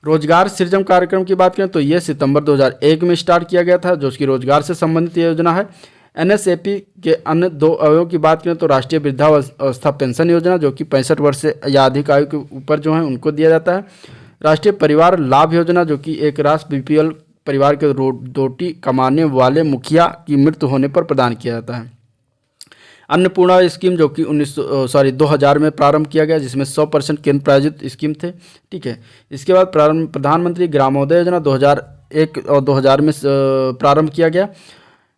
रोजगार सृजन कार्यक्रम की बात करें तो ये सितंबर 2001 में स्टार्ट किया गया था जो कि रोजगार से संबंधित योजना है। एनएसएपी के अन्य 2 अवयवों की बात करें तो राष्ट्रीय वृद्धावस्था पेंशन योजना जो कि 65 वर्ष से या अधिक आयु के ऊपर जो है उनको दिया जाता है। राष्ट्रीय परिवार लाभ योजना जो कि एक राष्ट्र बीपीएल परिवार के रोटी कमाने वाले मुखिया की मृत्यु होने पर प्रदान किया जाता है। अन्नपूर्णा स्कीम जो कि 2000 में प्रारंभ किया गया जिसमें 100% केंद्र प्रायोजित स्कीम थे। ठीक है, इसके बाद प्रधानमंत्री ग्रामोदय योजना 2001 और 2000 में प्रारंभ किया गया।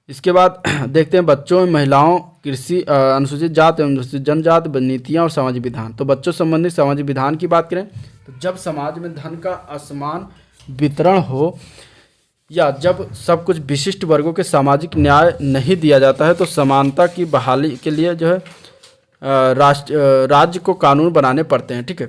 इसके बाद देखते हैं बच्चों, महिलाओं, कृषि, अनुसूचित जाति एवं अनुसूचित जनजाति, नीतियाँ और सामाजिक विधान। तो बच्चों संबंधित सामाजिक विधान की बात करें तो जब समाज में धन का असमान वितरण हो या जब सब कुछ विशिष्ट वर्गों के सामाजिक न्याय नहीं दिया जाता है तो समानता की बहाली के लिए जो है राज्य को कानून बनाने पड़ते हैं। ठीक है,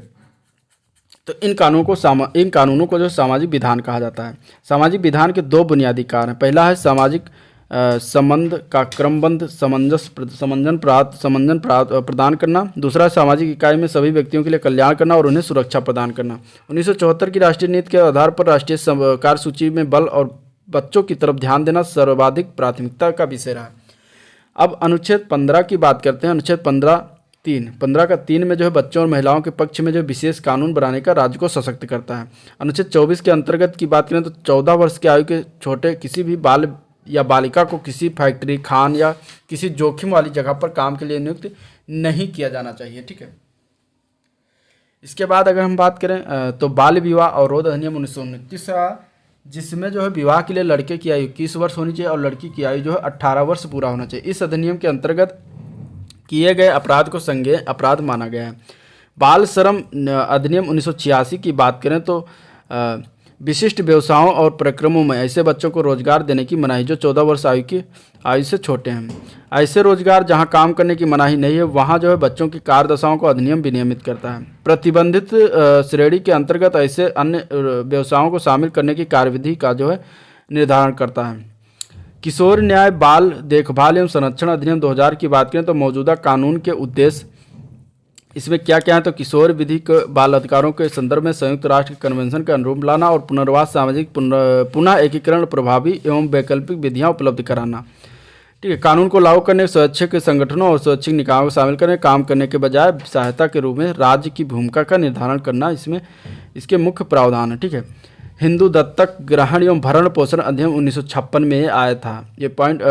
तो इन कानूनों को जो सामाजिक विधान कहा जाता है। सामाजिक विधान के 2 बुनियादी कार्य हैं। पहला है सामाजिक संबंध का क्रमबद्ध समंजन प्रदान करना। दूसरा है सामाजिक इकाई में सभी व्यक्तियों के लिए कल्याण करना और उन्हें सुरक्षा प्रदान करना। 1974 की राष्ट्रीय नीति के आधार पर राष्ट्रीय कार्यसूची में बल और बच्चों की तरफ ध्यान देना सर्वाधिक प्राथमिकता का विषय रहा। अब अनुच्छेद 15 की बात करते हैं। अनुच्छेद 15 का 3 में जो है बच्चों और महिलाओं के पक्ष में जो विशेष कानून बनाने का राज्य को सशक्त करता है। अनुच्छेद 24 के अंतर्गत की बात करें तो 14 वर्ष की आयु के छोटे किसी भी बाल या बालिका को किसी फैक्ट्री, खान या किसी जोखिम वाली जगह पर काम के लिए नियुक्त नहीं किया जाना चाहिए। ठीक है, इसके बाद अगर हम बात करें तो बाल विवाह अवरोध अधिनियम 1929 जिसमें जो है विवाह के लिए लड़के की आयु 21 वर्ष होनी चाहिए और लड़की की आयु जो है 18 वर्ष पूरा होना चाहिए। इस अधिनियम के अंतर्गत किए गए अपराध को संज्ञेय अपराध माना गया है। बाल श्रम अधिनियम 1986 की बात करें तो विशिष्ट व्यवसायों और प्रक्रमों में ऐसे बच्चों को रोजगार देने की मनाही जो 14 वर्ष आयु से छोटे हैं। ऐसे रोजगार जहां काम करने की मनाही नहीं है वहां जो है बच्चों की कार्यदशाओं को अधिनियम विनियमित करता है। प्रतिबंधित श्रेणी के अंतर्गत ऐसे अन्य व्यवसायों को शामिल करने की कार्यविधि का जो है निर्धारण करता है। किशोर न्याय बाल देखभाल एवं संरक्षण अधिनियम 2000 की बात करें तो मौजूदा कानून के उद्देश्य इसमें क्या क्या है तो किशोर विधि को बाल अधिकारों के संदर्भ में संयुक्त राष्ट्र कन्वेंशन के अनुरूप लाना और पुनर्वास सामाजिक पुनः एकीकरण प्रभावी एवं वैकल्पिक विधियां उपलब्ध कराना। ठीक है, कानून को लागू करने स्वैच्छिक संगठनों और स्वैच्छिक निकायों को शामिल करने काम करने के बजाय सहायता के रूप में राज्य की भूमिका का निर्धारण करना इसमें इसके मुख्य प्रावधान है। ठीक है, हिंदू दत्तक ग्रहण एवं भरण पोषण अधिनियम 1956 में आया था। ये पॉइंट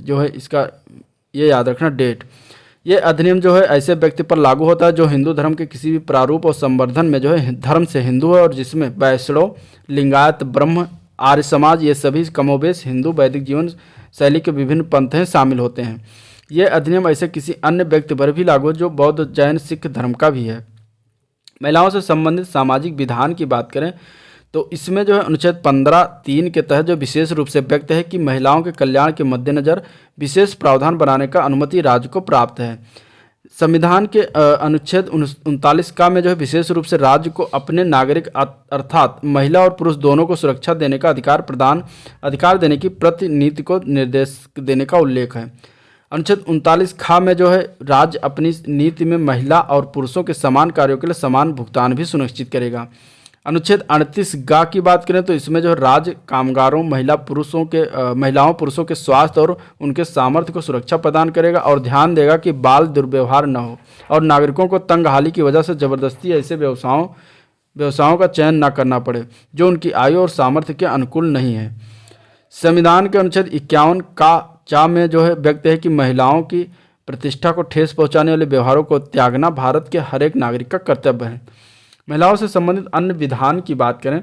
जो है इसका ये याद रखना डेट। ये अधिनियम जो है ऐसे व्यक्ति पर लागू होता है जो हिंदू धर्म के किसी भी प्रारूप और संवर्धन में जो है धर्म से हिंदू है और जिसमें वैष्णव, लिंगायत, ब्रह्म, आर्य समाज ये सभी कमोबेश हिंदू वैदिक जीवन शैली के विभिन्न पंथ शामिल होते हैं। ये अधिनियम ऐसे किसी अन्य व्यक्ति पर भी लागू जो बौद्ध, जैन, सिख धर्म का भी है। महिलाओं से संबंधित सामाजिक विधान की बात करें तो इसमें जो है अनुच्छेद 15(3) के तहत जो विशेष रूप से व्यक्त है कि महिलाओं के कल्याण के मद्देनजर विशेष प्रावधान बनाने का अनुमति राज्य को प्राप्त है। संविधान के अनुच्छेद 39 का में जो है विशेष रूप से राज्य को अपने नागरिक अर्थात महिला और पुरुष दोनों को सुरक्षा देने का अधिकार देने की प्रतिनीति को निर्देश देने का उल्लेख है। अनुच्छेद 39 खा में जो है राज्य अपनी नीति में महिला और पुरुषों के समान कार्यों के लिए समान भुगतान भी सुनिश्चित करेगा। अनुच्छेद 38 गा की बात करें तो इसमें जो राज्य कामगारों महिलाओं पुरुषों के स्वास्थ्य और उनके सामर्थ्य को सुरक्षा प्रदान करेगा और ध्यान देगा कि बाल दुर्व्यवहार न हो और नागरिकों को तंगहाली की वजह से जबरदस्ती ऐसे व्यवसायों का चयन न करना पड़े जो उनकी आयु और सामर्थ्य के अनुकूल नहीं है। संविधान के अनुच्छेद 51 का चा में जो है व्यक्त है कि महिलाओं की प्रतिष्ठा को ठेस पहुंचाने वाले व्यवहारों को त्यागना भारत के हर एक नागरिक का कर्तव्य है। महिलाओं से संबंधित अन्य विधान की बात करें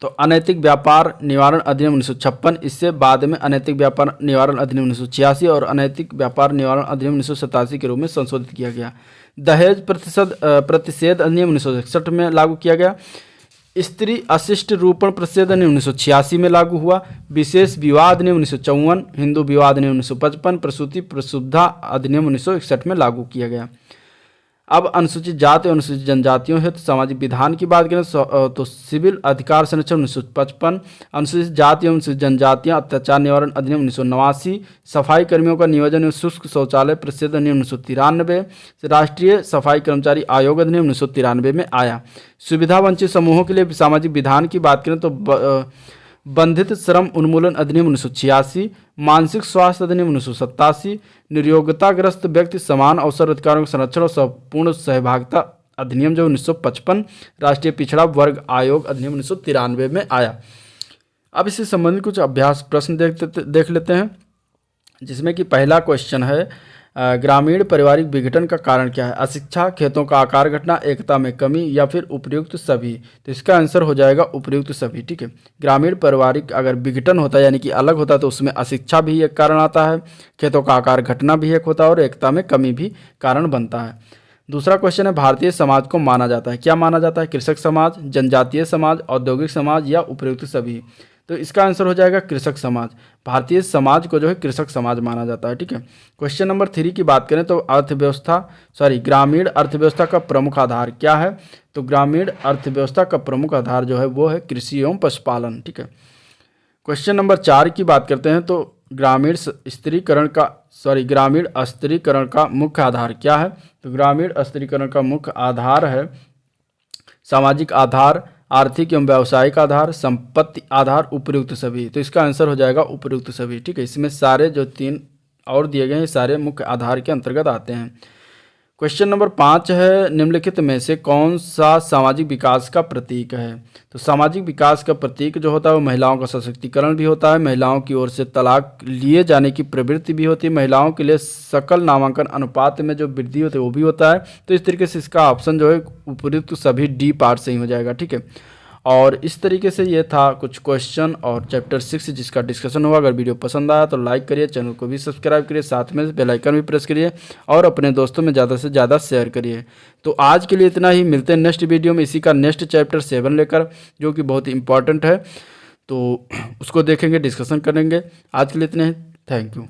तो अनैतिक व्यापार निवारण अधिनियम 1956, इससे बाद में अनैतिक व्यापार निवारण अधिनियम 1986 और अनैतिक व्यापार निवारण अधिनियम 1987 के रूप में संशोधित किया गया। दहेज प्रतिषेध अधिनियम 1961 में लागू किया गया। स्त्री अशिष्ट रूपण प्रतिषेध अधिनियम 1986 में लागू हुआ। विशेष विवाह अधिनियम 1954, हिंदू विवाह अधिनियम 1955, प्रसूति प्रसुब्धा अधिनियम 1961 में लागू किया गया। अब अनुसूचित जाति और अनुसूचित जनजातियों हेतु सामाजिक विधान की बात करें तो सिविल अधिकार संरक्षण 1955, अनुसूचित जाति एवं अनुसूचित जनजातियां अत्याचार निवारण अधिनियम 1989, सफाई कर्मियों का नियोजन एवं शुष्क शौचालय प्रतिषेध अधिनियम 1993, राष्ट्रीय सफाई कर्मचारी आयोग अधिनियम 1993 में आया। सुविधा वंचित समूहों के लिए सामाजिक विधान की बात करें तो बंधित श्रम उन्मूलन अधिनियम 1986, मानसिक स्वास्थ्य अधिनियम 1987, निर्योग्यताग्रस्त व्यक्ति समान अवसर अधिकारों के संरक्षण और संपूर्ण सहभागिता अधिनियम जो 1955, राष्ट्रीय पिछड़ा वर्ग आयोग अधिनियम 1993 में आया। अब इससे संबंधित कुछ अभ्यास प्रश्न देख लेते हैं, जिसमें कि पहला क्वेश्चन है ग्रामीण पारिवारिक विघटन का कारण क्या है? अशिक्षा, खेतों का आकार घटना, एकता में कमी या फिर उपर्युक्त सभी। तो इसका आंसर हो जाएगा उपर्युक्त सभी। ठीक है, ग्रामीण पारिवारिक अगर विघटन होता है यानी कि अलग होता है तो उसमें अशिक्षा भी एक कारण आता है, खेतों का आकार घटना भी एक होता है और एकता में कमी भी कारण बनता है। दूसरा क्वेश्चन है भारतीय समाज को माना जाता है, क्या माना जाता है? कृषक समाज, जनजातीय समाज, औद्योगिक समाज या उपर्युक्त सभी। तो इसका आंसर हो जाएगा कृषक समाज। भारतीय समाज को जो है कृषक समाज माना जाता है। ठीक है, क्वेश्चन नंबर 3 की बात करें तो ग्रामीण अर्थव्यवस्था का प्रमुख आधार क्या है? तो ग्रामीण अर्थव्यवस्था का प्रमुख आधार जो है वो है कृषि एवं पशुपालन। ठीक है, क्वेश्चन नंबर 4 की बात करते हैं तो ग्रामीण स्त्रीकरण का मुख्य आधार क्या है? तो ग्रामीण स्त्रीकरण का मुख्य आधार है सामाजिक आधार, आर्थिक एवं व्यावसायिक आधार, संपत्ति आधार, उपर्युक्त सभी। तो इसका आंसर हो जाएगा उपर्युक्त सभी। ठीक है, इसमें सारे जो 3 और दिए गए हैं सारे मुख्य आधार के अंतर्गत आते हैं। क्वेश्चन नंबर 5 है निम्नलिखित में से कौन सा सामाजिक विकास का प्रतीक है? तो सामाजिक विकास का प्रतीक जो होता है वो महिलाओं का सशक्तिकरण भी होता है, महिलाओं की ओर से तलाक लिए जाने की प्रवृत्ति भी होती है, महिलाओं के लिए सकल नामांकन अनुपात में जो वृद्धि होती है वो भी होता है। तो इस तरीके से इसका ऑप्शन जो है उपर्युक्त सभी डी पार्ट से ही हो जाएगा। ठीक है, और इस तरीके से ये था कुछ क्वेश्चन और चैप्टर 6 जिसका डिस्कशन हुआ। अगर वीडियो पसंद आया तो लाइक करिए, चैनल को भी सब्सक्राइब करिए, साथ में बेल आइकन भी प्रेस करिए और अपने दोस्तों में ज़्यादा से ज़्यादा शेयर करिए। तो आज के लिए इतना ही, मिलते हैं नेक्स्ट वीडियो में इसी का नेक्स्ट चैप्टर 7 लेकर, जो कि बहुत ही इंपॉर्टेंट है, तो उसको देखेंगे, डिस्कशन करेंगे। आज के लिए इतना ही, थैंक यू।